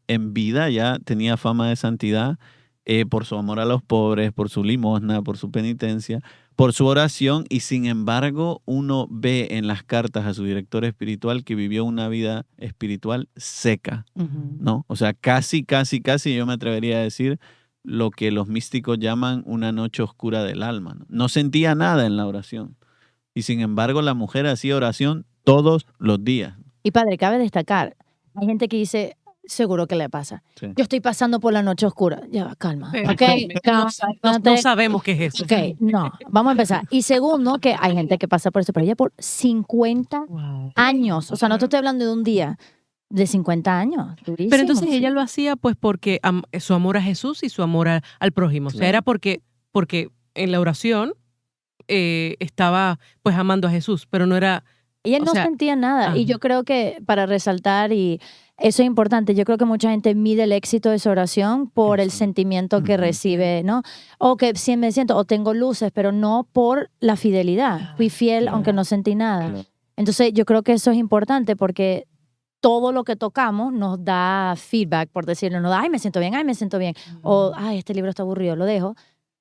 en vida ya tenía fama de santidad, por su amor a los pobres, por su limosna, por su penitencia, por su oración, y sin embargo uno ve en las cartas a su director espiritual que vivió una vida espiritual seca, ¿no? O sea, casi yo me atrevería a decir lo que los místicos llaman una noche oscura del alma, ¿no? No sentía nada en la oración. Y sin embargo la mujer hacía oración todos los días. Y padre, cabe destacar, hay gente que dice, seguro que le pasa. Sí. Yo estoy pasando por la noche oscura. Ya, va, calma. Pero Ok, no sabemos qué es eso. Ok, no, vamos a empezar. Y segundo, que hay gente que pasa por eso, pero ella por 50 Wow. años. O sea, no te estoy hablando de un día, de 50 años. Durísimo. Pero entonces ella lo hacía pues porque su amor a Jesús y su amor al prójimo. O sea, Claro. era porque en la oración estaba pues amando a Jesús, pero no era, Ella o no sea, sentía nada. Y ajá. yo creo que para resaltar, y eso es importante, yo creo que mucha gente mide el éxito de su oración por el Eso. sentimiento que Ujú. recibe, ¿no? O que si me siento, o tengo luces, pero no por la fidelidad. Fui fiel Claro. aunque no sentí nada. Claro. Entonces yo creo que eso es importante porque todo lo que tocamos nos da feedback, por decirlo, nos da, ay, me siento bien, ay, me siento bien. O, ay, este libro está aburrido, lo dejo.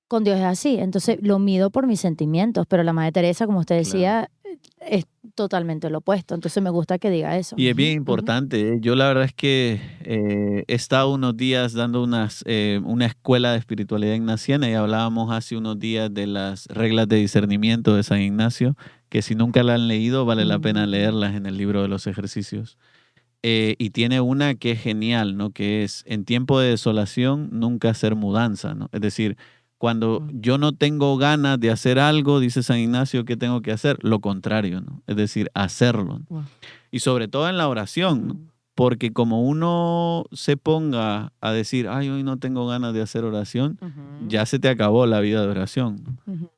Con Dios es así. Entonces lo mido por mis sentimientos, pero la Madre Teresa, como usted decía, es totalmente lo opuesto. Entonces me gusta que diga eso. Y es bien Ujú. importante, ¿eh? Yo la verdad es que he estado unos días dando una escuela de espiritualidad ignaciana y hablábamos hace unos días de las reglas de discernimiento de San Ignacio, que si nunca la han leído vale la pena leerlas en el libro de los ejercicios. Y tiene una que es genial, ¿no? Que es en tiempo de desolación nunca hacer mudanza, ¿no? Es decir, cuando yo no tengo ganas de hacer algo, dice San Ignacio, ¿qué tengo que hacer? Lo contrario, ¿no? Es decir, hacerlo, ¿no? Wow. Y sobre todo en la oración, ¿no? Porque como uno se ponga a decir, ay, hoy no tengo ganas de hacer oración, ya se te acabó la vida de oración, ¿no? Ujú.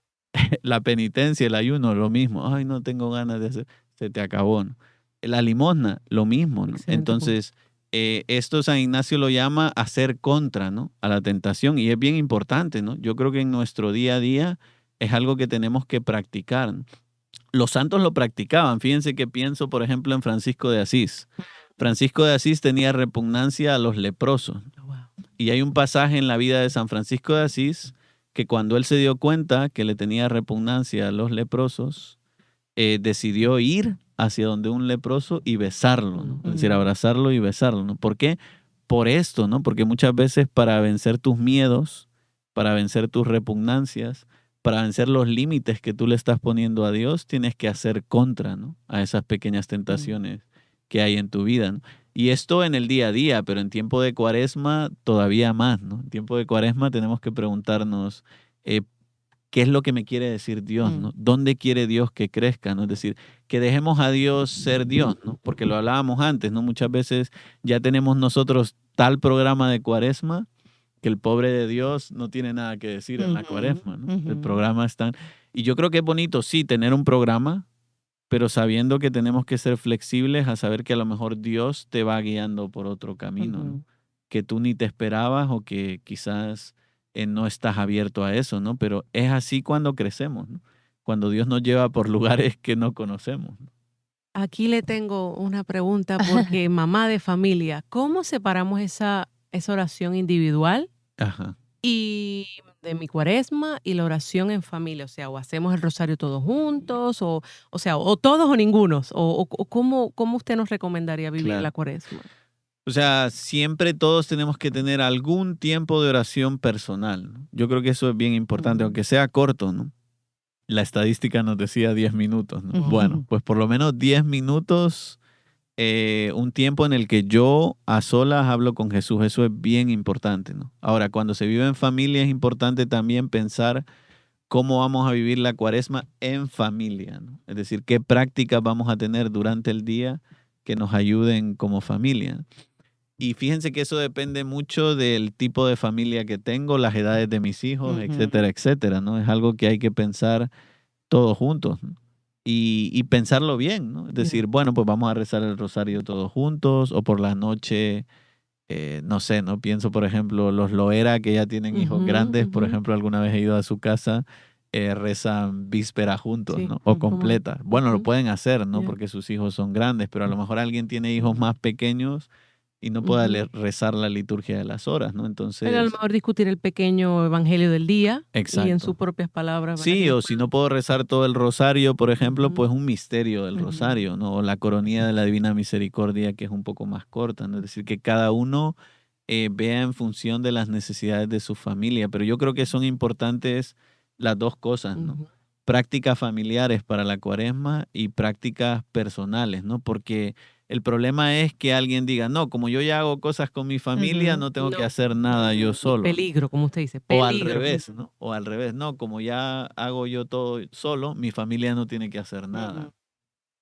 La penitencia, el ayuno, lo mismo. Ay, no tengo ganas de hacer, se te acabó, ¿no? La limosna, lo mismo, ¿no? Excelente punto. Entonces, esto San Ignacio lo llama hacer contra, ¿no? A la tentación y es bien importante, ¿no? Yo creo que en nuestro día a día es algo que tenemos que practicar, ¿no? Los santos lo practicaban. Fíjense que pienso, por ejemplo, en Francisco de Asís. Francisco de Asís tenía repugnancia a los leprosos. Wow. Y hay un pasaje en la vida de San Francisco de Asís que cuando él se dio cuenta que le tenía repugnancia a los leprosos, decidió ir hacia donde un leproso y besarlo, ¿no? Es decir, abrazarlo y besarlo, ¿no? ¿Por qué? Por esto, ¿no? Porque muchas veces para vencer tus miedos, para vencer tus repugnancias, para vencer los límites que tú le estás poniendo a Dios, tienes que hacer contra, ¿no? A esas pequeñas tentaciones que hay en tu vida, ¿no? Y esto en el día a día, pero en tiempo de Cuaresma todavía más, ¿no? En tiempo de Cuaresma tenemos que preguntarnos, ¿qué es lo que me quiere decir Dios, ¿no? ¿Dónde quiere Dios que crezca, ¿no? Es decir, que dejemos a Dios ser Dios, ¿no? Porque lo hablábamos antes, ¿no? Muchas veces ya tenemos nosotros tal programa de Cuaresma que el pobre de Dios no tiene nada que decir en la Cuaresma, ¿no? El programa está... Y yo creo que es bonito, sí, tener un programa, pero sabiendo que tenemos que ser flexibles a saber que a lo mejor Dios te va guiando por otro camino, ¿no? Que tú ni te esperabas o que quizás no estás abierto a eso, ¿no? Pero es así cuando crecemos, ¿no? Cuando Dios nos lleva por lugares que no conocemos, ¿no? Aquí le tengo una pregunta porque mamá de familia, ¿cómo separamos esa oración individual Ajá. y de mi Cuaresma y la oración en familia? O sea, o hacemos el rosario todos juntos, o sea, o todos o ningunos, o ¿cómo usted nos recomendaría vivir Claro. la Cuaresma? O sea, siempre todos tenemos que tener algún tiempo de oración personal, ¿no? Yo creo que eso es bien importante, aunque sea corto, ¿no? La estadística nos decía 10 minutos, ¿no? Bueno, pues por lo menos 10 minutos, un tiempo en el que yo a solas hablo con Jesús, eso es bien importante, ¿no? Ahora, cuando se vive en familia es importante también pensar cómo vamos a vivir la Cuaresma en familia, ¿no? Es decir, qué prácticas vamos a tener durante el día que nos ayuden como familia. Y fíjense que eso depende mucho del tipo de familia que tengo, las edades de mis hijos, etcétera, etcétera, ¿no? Es algo que hay que pensar todos juntos, ¿no? Y pensarlo bien, ¿no? Es decir, bueno, pues vamos a rezar el rosario todos juntos o por la noche, no sé, ¿no? Pienso, por ejemplo, los Loera que ya tienen hijos grandes, por ejemplo, alguna vez he ido a su casa, rezan víspera juntos, Sí, ¿no? O completa. Bueno, lo pueden hacer, ¿no? Ya. Porque sus hijos son grandes, pero a lo mejor alguien tiene hijos más pequeños y no puede rezar la liturgia de las horas, ¿no? Pero a lo Entonces, mejor discutir el pequeño evangelio del día y en exacto. sus propias palabras, ¿verdad? Sí, Que o si no puedo rezar todo el rosario, por ejemplo, pues un misterio del Ujú. rosario, ¿no? O la coronilla de la Divina Misericordia, que es un poco más corta, ¿no? Es decir, que cada uno vea en función de las necesidades de su familia. Pero yo creo que son importantes las dos cosas, ¿no? Prácticas familiares para la Cuaresma y prácticas personales, ¿no? Porque El problema es que alguien diga, no, como yo ya hago cosas con mi familia, Ujú. no tengo que No. hacer nada yo solo. Peligro, como usted dice, O al peligro. revés, ¿no? O al revés, no, como ya hago yo todo solo, mi familia no tiene que hacer nada.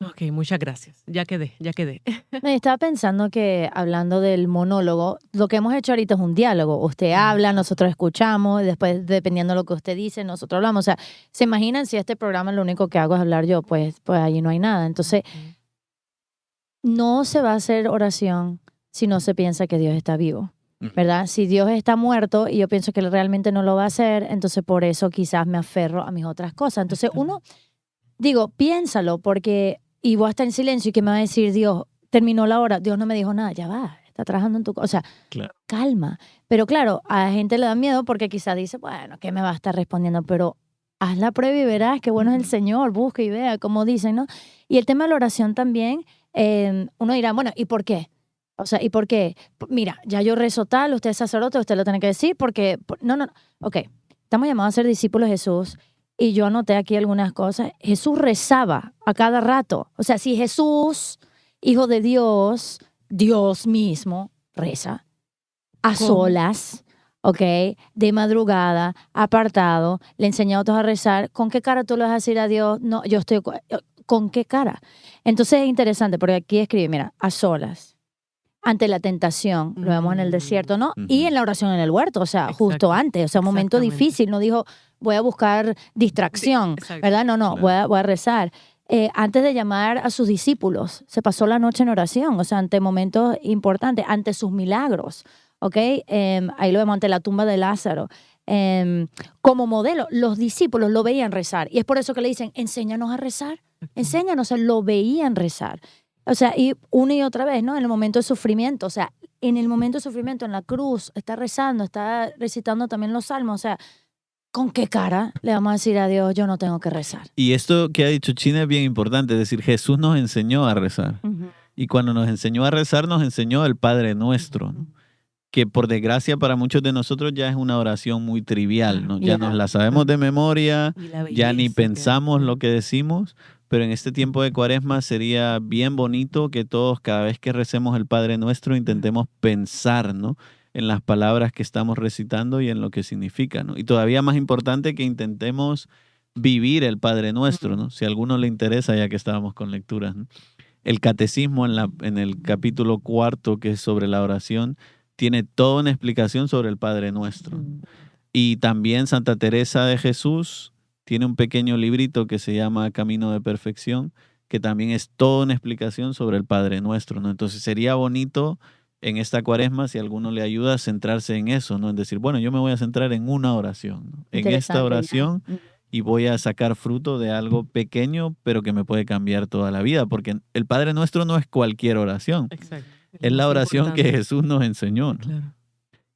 Ok, muchas gracias. Ya quedé, ya quedé. No, y estaba pensando que hablando del monólogo, lo que hemos hecho ahorita es un diálogo. Usted habla, nosotros escuchamos, y después dependiendo de lo que usted dice, nosotros hablamos. O sea, ¿se imaginan si este programa lo único que hago es hablar yo? Pues allí no hay nada. Entonces, no se va a hacer oración si no se piensa que Dios está vivo, Ujú. ¿verdad? Si Dios está muerto y yo pienso que Él realmente no lo va a hacer, entonces por eso quizás me aferro a mis otras cosas. Entonces uno, digo, piénsalo porque, y voy a estar en silencio y que me va a decir Dios, terminó la hora, Dios no me dijo nada, ya va, está trabajando en tu cosa. O sea, Claro. calma. Pero claro, a la gente le da miedo porque quizás dice, bueno, ¿qué me va a estar respondiendo? Pero haz la prueba y verás qué bueno es el Señor, busca y vea, como dicen, ¿no? Y el tema de la oración también, uno dirá, bueno, ¿y por qué? O sea, ¿y por qué? Mira, ya yo rezo tal, usted es sacerdote, usted lo tiene que decir porque, no. Ok, estamos llamados a ser discípulos de Jesús y yo anoté aquí algunas cosas. Jesús rezaba a cada rato. O sea, si Jesús, hijo de Dios, Dios mismo, reza a ¿Cómo? solas, ¿ok? De madrugada, apartado, le enseña a otros a rezar. ¿Con qué cara tú le vas a decir a Dios? No, yo estoy... ¿Con qué cara? Entonces es interesante porque aquí escribe, mira, a solas, ante la tentación, lo vemos en el desierto, ¿no? Y en la oración en el huerto, o sea, justo Exacto, antes, o sea, un momento exactamente. difícil, no dijo, voy a buscar distracción, Exacto. ¿verdad? No, Claro. voy a rezar. Antes de llamar a sus discípulos, se pasó la noche en oración, o sea, ante momentos importantes, ante sus milagros, ¿ok? Ahí lo vemos ante la tumba de Lázaro. Como modelo, los discípulos lo veían rezar, y es por eso que le dicen, enséñanos a rezar, enséñanos, o sea, lo veían rezar. O sea, y una y otra vez, ¿no? En el momento de sufrimiento, o sea, en el momento de sufrimiento, en la cruz, está rezando, está recitando también los salmos, o sea, ¿con qué cara le vamos a decir a Dios, yo no tengo que rezar? Y esto que ha dicho China es bien importante, es decir, Jesús nos enseñó a rezar. Y cuando nos enseñó a rezar, nos enseñó el Padre Nuestro, ¿no? Que por desgracia para muchos de nosotros ya es una oración muy trivial, ¿no? Ya nos la sabemos de memoria, Y la ya ni belleza que pensamos hay. lo que decimos, pero en este tiempo de Cuaresma sería bien bonito que todos, cada vez que recemos el Padre Nuestro, intentemos pensar, ¿no? En las palabras que estamos recitando y en lo que significa, ¿no? Y todavía más importante que intentemos vivir el Padre Nuestro, ¿no? Si a alguno le interesa, ya que estábamos con lecturas, ¿no? El catecismo en el capítulo 4, que es sobre la oración, tiene toda una explicación sobre el Padre Nuestro. Y también Santa Teresa de Jesús tiene un pequeño librito que se llama Camino de Perfección, que también es toda una explicación sobre el Padre Nuestro, ¿no? Entonces sería bonito en esta Cuaresma, si alguno le ayuda, a centrarse en eso, ¿no? En decir, bueno, yo me voy a centrar en una oración, ¿no? En esta Interesante. oración y voy a sacar fruto de algo pequeño, pero que me puede cambiar toda la vida, porque el Padre Nuestro no es cualquier oración, Exacto. es la más oración que importante. Jesús nos enseñó, ¿no? Claro.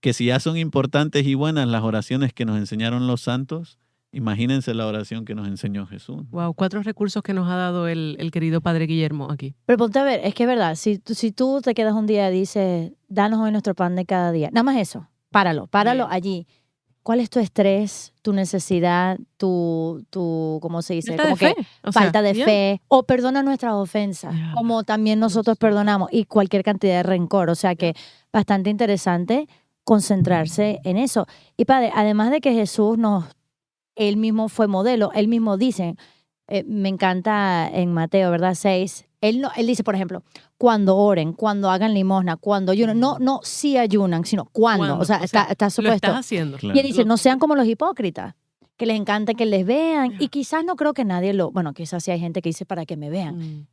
Que si ya son importantes y buenas las oraciones que nos enseñaron los santos, imagínense la oración que nos enseñó Jesús. Wow, 4 recursos que nos ha dado el querido Padre Guillermo aquí. Pero ponte a ver, es que es verdad, si tú te quedas un día y dices, danos hoy nuestro pan de cada día, nada más eso, páralo Bien. allí. ¿Cuál es tu estrés, tu necesidad, ¿cómo se dice? Falta de Como que fe. O sea, falta de ya. fe, o perdona nuestras ofensas, Ya. como también nosotros perdonamos, y cualquier cantidad de rencor. O sea que bastante interesante concentrarse en eso. Y Padre, además de que Jesús él mismo fue modelo, él mismo dice, me encanta en Mateo, ¿verdad? 6, él dice, por ejemplo, cuando oren, cuando hagan limosna, cuando ayunan, no si ayunan, sino cuando. O sea, está lo supuesto. estás haciendo. Claro. Y él dice, no sean como los hipócritas, que les encanta que les vean. Ya. Y quizás no creo que nadie bueno, quizás sí hay gente que dice para que me vean, Mm.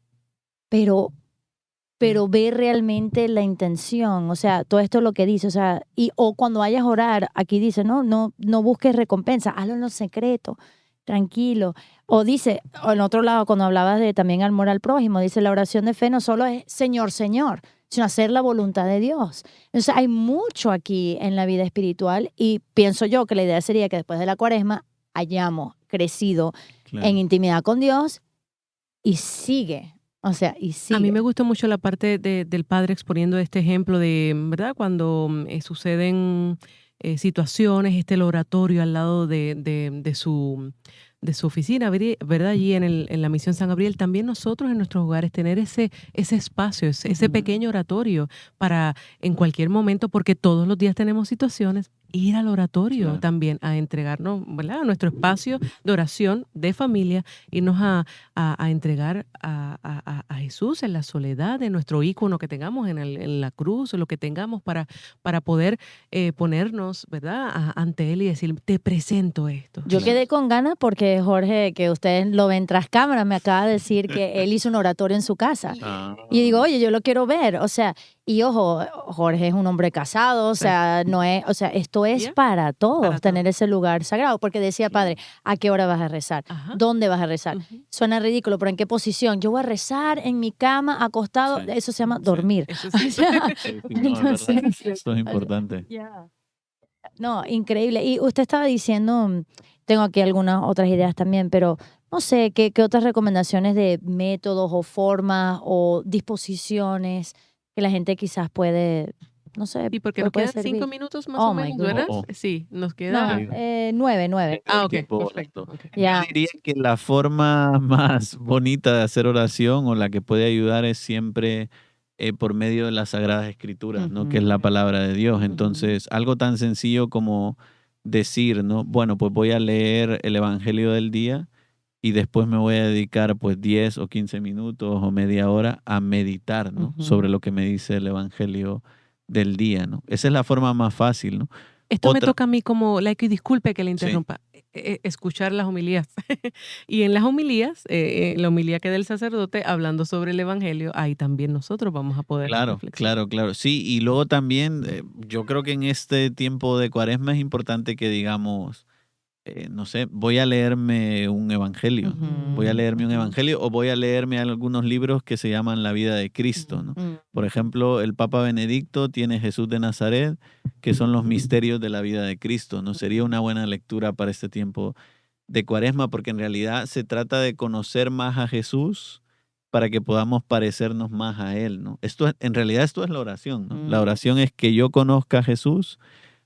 pero ve realmente la intención, o sea, todo esto es lo que dice, o sea, o cuando vayas a orar, aquí dice, no busques recompensa, hazlo en lo secreto, tranquilo. O dice, o en otro lado, cuando hablabas de también amor al prójimo, dice, la oración de fe no solo es Señor, Señor, sino hacer la voluntad de Dios. Entonces hay mucho aquí en la vida espiritual y pienso yo que la idea sería que después de la Cuaresma hayamos crecido Claro. en intimidad con Dios y sigue. O sea, y sigue. A mí me gustó mucho la parte del padre exponiendo este ejemplo de, ¿verdad? Cuando suceden situaciones, el oratorio al lado de de su oficina, ¿verdad? Allí en la Misión San Gabriel, también nosotros en nuestros hogares tener ese espacio, ese pequeño oratorio para en cualquier momento, porque todos los días tenemos situaciones, ir al oratorio Claro. también a entregarnos, ¿verdad? A nuestro espacio de oración, de familia, irnos a entregar a Jesús en la soledad de nuestro ícono que tengamos en la cruz, o lo que tengamos para poder ponernos, ¿verdad? Ante Él y decir, te presento esto. Yo Claro. quedé con ganas porque Jorge, que ustedes lo ven tras cámaras, me acaba de decir que él hizo un oratorio en su casa. Ah, Y digo, oye, yo lo quiero ver. O sea, y ojo, Jorge es un hombre casado, o Sí. sea, no es, o sea, esto es Ya, para todos, para tener todos. ese lugar sagrado. Porque decía, padre, ¿a qué hora vas a rezar? Ajá. ¿Dónde vas a rezar? Ujú. Suena ridículo, pero ¿en qué posición? Yo voy a rezar en mi cama, acostado. sí, Eso se llama sí, dormir. Eso O sí. sea, sí, sí, no, es verdad. entonces, Esto es importante. ya. No, increíble. Y usted estaba diciendo, tengo aquí algunas otras ideas también, pero no sé, ¿qué otras recomendaciones de métodos o formas o disposiciones que la gente quizás puede, no sé, Sí, porque nos puede quedan 5 servir? minutos más o Oh my menos, Oh, ¿verdad? goodness. oh. Sí, nos No, queda. Sí, 9. tengo el Ok, tiempo perfecto. volando. Ok. Yo Ya. diría que la forma más bonita de hacer oración o la que puede ayudar es siempre por medio de las Sagradas Escrituras, ¿no? Que es la palabra de Dios. Ujú. Entonces, algo tan sencillo como decir, ¿no? Bueno, pues voy a leer el Evangelio del día y después me voy a dedicar pues 10 o 15 minutos o media hora a meditar, ¿no? Ujú. Sobre lo que me dice el Evangelio del día, ¿no? Esa es la forma más fácil, ¿no? Esto me Otra, toca a mí como laico, y disculpe que le sí, interrumpa, escuchar las homilías. Y en las homilías, la homilía que da el sacerdote hablando sobre el Evangelio, ahí también nosotros vamos a poder claro, reflexionar. claro, claro. Sí, y luego también yo creo que en este tiempo de Cuaresma es importante que digamos, no sé, voy a leerme un evangelio, ¿no? Voy a Ujú. leerme un evangelio o voy a leerme algunos libros que se llaman La vida de Cristo, ¿no? Por ejemplo, el Papa Benedicto tiene Jesús de Nazaret, que son los misterios de la vida de Cristo, ¿no? Sería una buena lectura para este tiempo de Cuaresma, porque en realidad se trata de conocer más a Jesús para que podamos parecernos más a Él, ¿no? En realidad esto es la oración, ¿no? La oración es que yo conozca a Jesús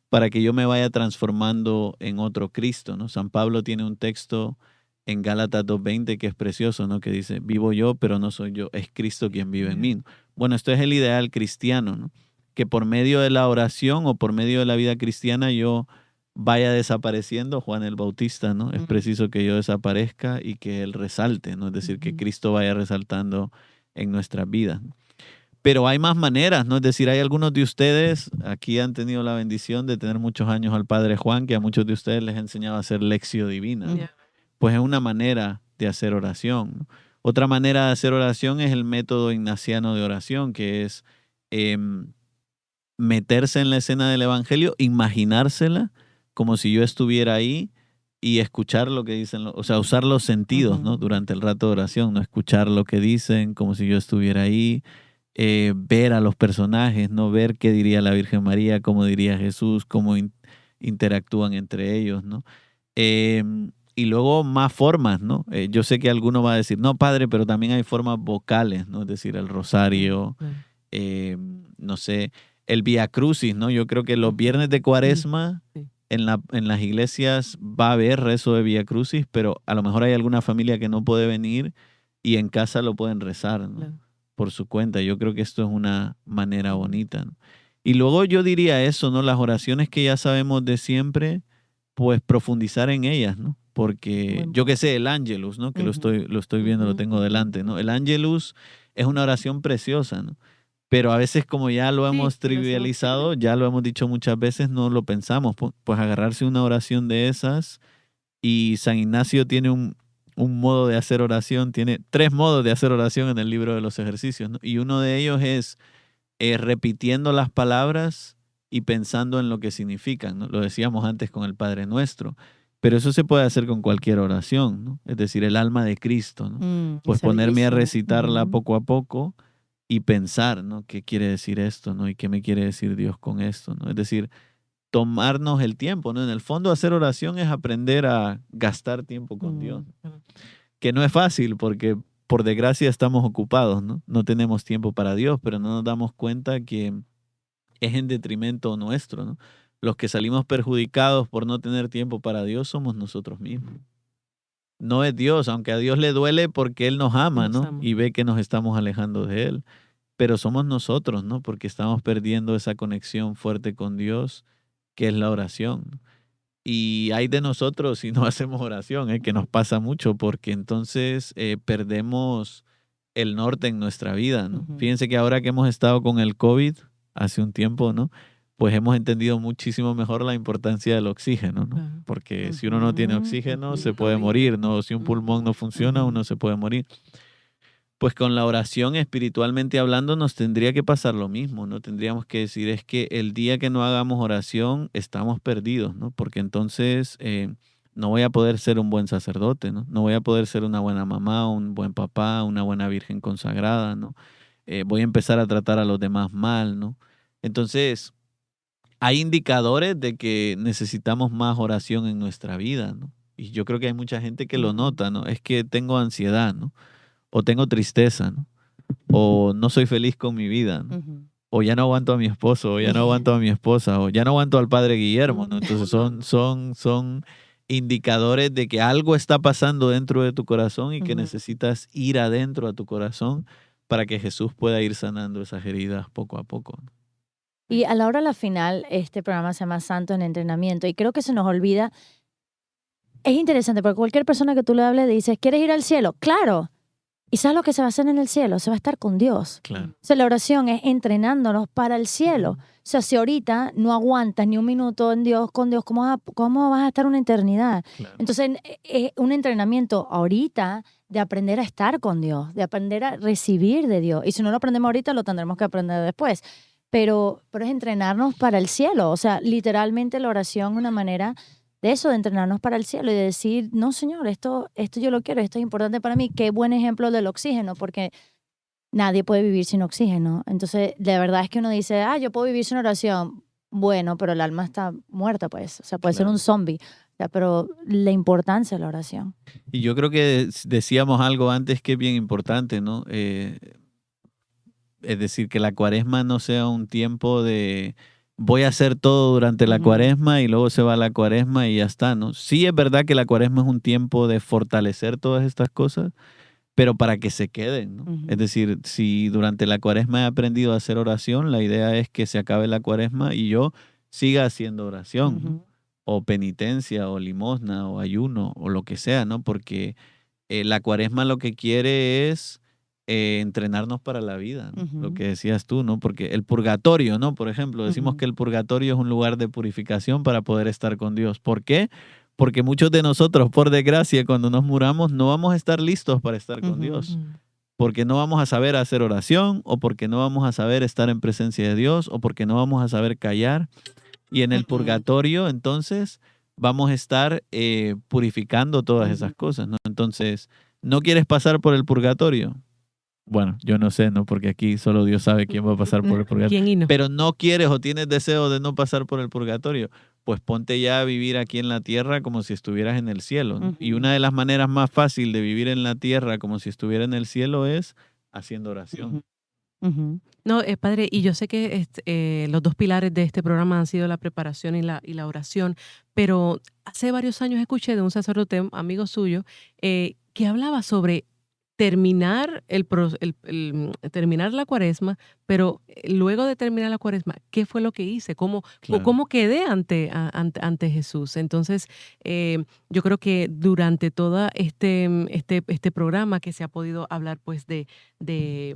para que yo me vaya transformando en otro Cristo, ¿no? San Pablo tiene un texto en Gálatas 2:20 que es precioso, ¿no? Que dice, vivo yo, pero no soy yo, es Cristo quien vive en mí, ¿no? Bueno, esto es el ideal cristiano, ¿no? Que por medio de la oración o por medio de la vida cristiana yo vaya desapareciendo Juan el Bautista, ¿no? Es preciso que yo desaparezca y que Él resalte, ¿no? Es decir, que Cristo vaya resaltando en nuestras vidas. Pero hay más maneras, ¿no? Es decir, hay algunos de ustedes, aquí han tenido la bendición de tener muchos años al Padre Juan, que a muchos de ustedes les enseñaba a hacer lección divina, ¿no? Ya. Pues es una manera de hacer oración, ¿no? Otra manera de hacer oración es el método ignaciano de oración, que es meterse en la escena del Evangelio, imaginársela como si yo estuviera ahí y escuchar lo que dicen, o sea, usar los sentidos, ¿no? Durante el rato de oración, ¿no? Escuchar lo que dicen como si yo estuviera ahí, ver a los personajes, ¿no? Ver qué diría la Virgen María, cómo diría Jesús, cómo interactúan entre ellos, ¿no? Y luego más formas, ¿no? Yo sé que alguno va a decir, no, padre, pero también hay formas vocales, ¿no? Es decir, el rosario, Claro. no sé, el Vía Crucis, ¿no? Yo creo que los viernes de Cuaresma Sí. en las iglesias va a haber rezo de Vía Crucis, pero a lo mejor hay alguna familia que no puede venir y en casa lo pueden rezar, ¿no? Claro. Por su cuenta. Yo creo que esto es una manera bonita, ¿no? Y luego yo diría eso, ¿no? Las oraciones que ya sabemos de siempre, pues profundizar en ellas, ¿no? Porque Buen yo qué punto. sé, el Ángelus, ¿no? Que Ujú. lo estoy viendo, lo tengo delante, ¿no? El Ángelus es una oración preciosa, ¿no? Pero a veces como ya lo Sí, hemos lo hacemos. trivializado, ya lo hemos dicho muchas veces, no lo pensamos. Pues agarrarse una oración de esas y San Ignacio tiene un modo de hacer oración, tiene 3 modos de hacer oración en el libro de los ejercicios, ¿no? Y uno de ellos es repitiendo las palabras y pensando en lo que significan, ¿no? Lo decíamos antes con el Padre Nuestro, pero eso se puede hacer con cualquier oración, ¿no? Es decir, el alma de Cristo, ¿no? Pues Esa es ponerme a bellísima. recitarla poco a poco y pensar, ¿no? ¿Qué quiere decir esto, ¿no? Y qué me quiere decir Dios con esto, ¿no? Es decir, tomarnos el tiempo, ¿no? En el fondo hacer oración es aprender a gastar tiempo con Dios, que no es fácil porque por desgracia estamos ocupados, ¿no? No tenemos tiempo para Dios, pero no nos damos cuenta que es en detrimento nuestro, ¿no? Los que salimos perjudicados por no tener tiempo para Dios somos nosotros mismos. no es Dios, aunque a Dios le duele porque Él nos ama, Nos ¿no? ama. Y ve que nos estamos alejando de Él. Pero somos nosotros, ¿no? Porque estamos perdiendo esa conexión fuerte con Dios, que es la oración. Y hay de nosotros si no hacemos oración, que nos pasa mucho, porque entonces perdemos el norte en nuestra vida, ¿no? Ujú. Fíjense que ahora que hemos estado con el COVID hace un tiempo, ¿no? Pues hemos entendido muchísimo mejor la importancia del oxígeno, ¿no? Claro. Porque si uno no tiene Ujú, oxígeno, se ujú, puede morir, ¿no? Si un pulmón no Ujú. funciona, uno se puede morir. Pues con la oración, espiritualmente hablando, nos tendría que pasar lo mismo, ¿no? Tendríamos que decir, es que el día que no hagamos oración, estamos perdidos, ¿no? Porque entonces no voy a poder ser un buen sacerdote, ¿no? No voy a poder ser una buena mamá, un buen papá, una buena virgen consagrada, ¿no? Voy a empezar a tratar a los demás mal, ¿no? Entonces, hay indicadores de que necesitamos más oración en nuestra vida, ¿no? Y yo creo que hay mucha gente que lo nota, ¿no? Es que tengo ansiedad, ¿no? O tengo tristeza, ¿no? O no soy feliz con mi vida, ¿no? Ujú. O ya no aguanto a mi esposo, o ya no aguanto a mi esposa, o ya no aguanto al padre Guillermo, ¿no? Entonces son indicadores de que algo está pasando dentro de tu corazón y que ujú. necesitas ir adentro a tu corazón para que Jesús pueda ir sanando esas heridas poco a poco, ¿no? Y a la hora de la final, este programa se llama Santo en Entrenamiento y creo que se nos olvida. Es interesante porque cualquier persona que tú le hables dices, ¿quieres ir al cielo? Claro. ¿Y sabes lo que se va a hacer en el cielo? Se va a estar con Dios. Claro. O sea, la oración es entrenándonos para el cielo. O sea, si ahorita no aguantas ni un minuto en Dios, con Dios, ¿cómo vas a estar una eternidad? Claro. Entonces, es un entrenamiento ahorita de aprender a estar con Dios, de aprender a recibir de Dios. Y si no lo aprendemos ahorita, lo tendremos que aprender después. Pero es entrenarnos para el cielo. O sea, literalmente la oración es una manera de eso, de entrenarnos para el cielo y de decir, no, Señor, esto yo lo quiero, esto es importante para mí. Qué buen ejemplo del oxígeno, porque nadie puede vivir sin oxígeno. Entonces, la verdad es que uno dice, yo puedo vivir sin oración. Bueno, pero el alma está muerta, pues. O sea, puede ser Claro. un zombie. O sea, pero la importancia de la oración. Y yo creo que decíamos algo antes que es bien importante, ¿no? Es decir, que la cuaresma no sea un tiempo de voy a hacer todo durante la Ujú. cuaresma y luego se va la cuaresma y ya está, ¿no? Sí es verdad que la cuaresma es un tiempo de fortalecer todas estas cosas, pero para que se queden, ¿no? Ujú. Es decir, si durante la cuaresma he aprendido a hacer oración, la idea es que se acabe la cuaresma y yo siga haciendo oración, ¿no? Ujú. O penitencia, o limosna, o ayuno, o lo que sea, ¿no? Porque la cuaresma lo que quiere es entrenarnos para la vida, ¿no? Lo Ujú. que decías tú, ¿no? Porque el purgatorio, ¿no? Por ejemplo, decimos Ujú. que el purgatorio es un lugar de purificación para poder estar con Dios. ¿Por qué? Porque muchos de nosotros, por desgracia, cuando nos muramos, no vamos a estar listos para estar con Ujú. Dios. Porque no vamos a saber hacer oración, o porque no vamos a saber estar en presencia de Dios, o porque no vamos a saber callar. Y en el Ujú. purgatorio, entonces, vamos a estar purificando todas esas Ujú. cosas, ¿no? Entonces, ¿no quieres pasar por el purgatorio? Bueno, yo no sé, ¿no? Porque aquí solo Dios sabe quién va a pasar por el purgatorio. ¿Quién y no? Pero no quieres o tienes deseo de no pasar por el purgatorio, pues ponte ya a vivir aquí en la tierra como si estuvieras en el cielo, ¿no? Y Ujú. una de las maneras más fácil de vivir en la tierra como si estuviera en el cielo es haciendo oración. Ujú. Ujú. No, padre, y yo sé que los dos pilares de este programa han sido la preparación y la oración, pero hace varios años escuché de un sacerdote, amigo suyo, que hablaba sobre terminar terminar la cuaresma, pero luego de terminar la cuaresma, ¿qué fue lo que hice? Claro. ¿Cómo quedé ante Jesús? Entonces, yo creo que durante todo este programa que se ha podido hablar pues de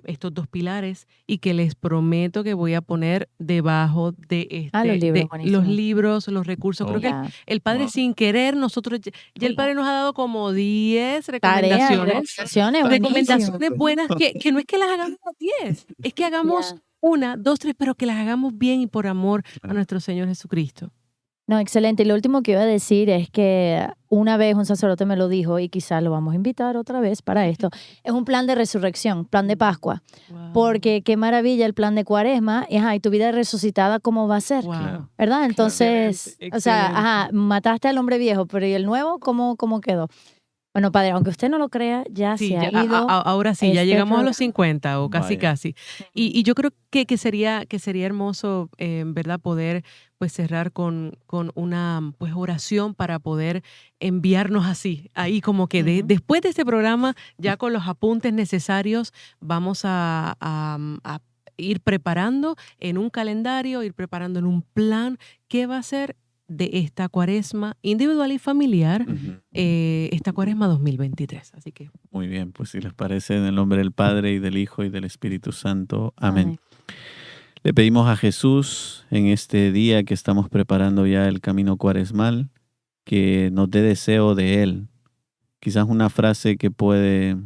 estos dos pilares y que les prometo que voy a poner debajo de Los libros, de los buenísimo. libros, los recursos. Creo que Ya. el Padre Wow. sin querer, nosotros, ya el Padre nos ha dado como 10 Tarea, recomendaciones. recomendaciones, buenísimo. Recomendaciones buenas que no es que las hagamos a 10, es que hagamos Ya. 1, 2, 3, pero que las hagamos bien y por amor a Claro. nuestro Señor Jesucristo. No, excelente. Y lo último que iba a decir es que una vez un sacerdote me lo dijo y quizás lo vamos a invitar otra vez para esto. Es un plan de resurrección, plan de Pascua. Wow. Porque qué maravilla el plan de Cuaresma. Y tu vida resucitada, ¿cómo va a ser? Wow. Claro. ¿Verdad? Entonces, Excelente, o sea, excelente. mataste al hombre viejo, pero ¿y el nuevo cómo quedó? Bueno, padre, aunque usted no lo crea, ya Sí, se ya, ha ido ahora sí, ya este llegamos a los programa. 50 o casi, Vaya. casi. Y yo creo que sería hermoso, ¿verdad? Poder pues cerrar con una pues oración para poder enviarnos así, ahí como que después de este programa, ya con los apuntes necesarios, vamos a ir preparando en un calendario, ir preparando en un plan qué va a ser de esta cuaresma individual y familiar, Ujú. esta cuaresma 2023. Así que Muy bien, pues si les parece, en el nombre del Padre y del Hijo y del Espíritu Santo. Amén. Amén. Le pedimos a Jesús en este día que estamos preparando ya el camino cuaresmal, que nos dé deseo de Él. Quizás una frase que puede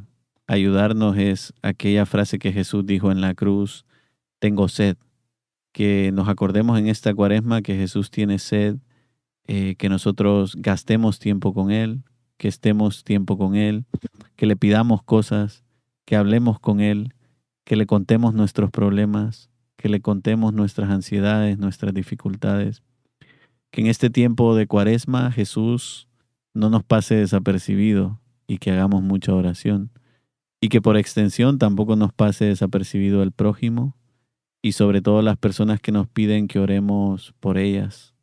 ayudarnos es aquella frase que Jesús dijo en la cruz: tengo sed. Que nos acordemos en esta cuaresma que Jesús tiene sed, que nosotros gastemos tiempo con Él, que estemos tiempo con Él, que le pidamos cosas, que hablemos con Él, que le contemos nuestros problemas, que le contemos nuestras ansiedades, nuestras dificultades. Que en este tiempo de cuaresma Jesús no nos pase desapercibido y que hagamos mucha oración. Y que por extensión tampoco nos pase desapercibido el prójimo y sobre todo las personas que nos piden que oremos por ellas.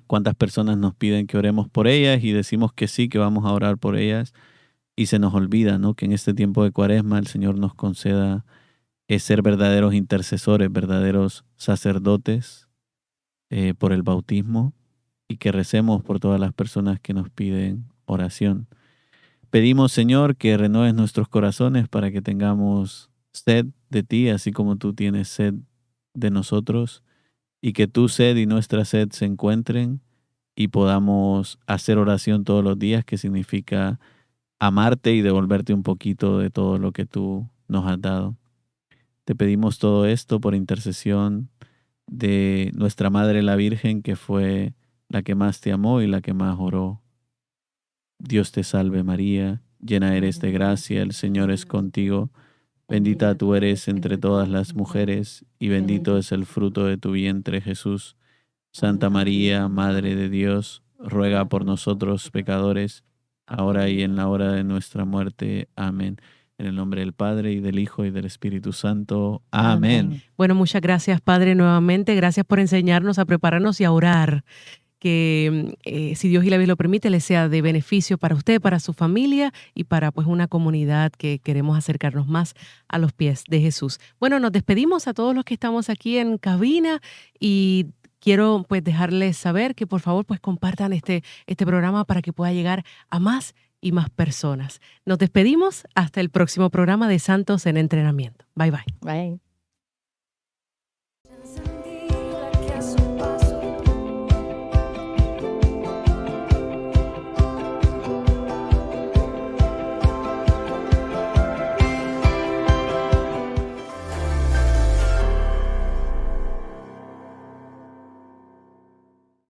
¿Cuántas personas nos piden que oremos por ellas y decimos que sí, que vamos a orar por ellas? Y se nos olvida, ¿no?, que en este tiempo de cuaresma el Señor nos conceda ser verdaderos intercesores, verdaderos sacerdotes por el bautismo, y que recemos por todas las personas que nos piden oración. Pedimos, Señor, que renueves nuestros corazones para que tengamos sed de ti, así como tú tienes sed de nosotros, y que tu sed y nuestra sed se encuentren y podamos hacer oración todos los días, que significa amarte y devolverte un poquito de todo lo que tú nos has dado. Te pedimos todo esto por intercesión de nuestra Madre la Virgen, que fue la que más te amó y la que más oró. Dios te salve María, llena eres de gracia, el Señor es contigo. Bendita tú eres entre todas las mujeres, y bendito es el fruto de tu vientre, Jesús. Santa María, Madre de Dios, ruega por nosotros pecadores, ahora y en la hora de nuestra muerte. Amén. En el nombre del Padre, y del Hijo, y del Espíritu Santo. Amén. bueno, muchas gracias, Padre, nuevamente. Gracias por enseñarnos a prepararnos y a orar. Que si Dios y la Virgen lo permite, les sea de beneficio para usted, para su familia y para pues una comunidad que queremos acercarnos más a los pies de Jesús. Bueno, nos despedimos a todos los que estamos aquí en cabina y quiero pues dejarles saber que por favor pues compartan este programa para que pueda llegar a más y más personas. Nos despedimos hasta el próximo programa de Santos en Entrenamiento. Bye bye. Bye.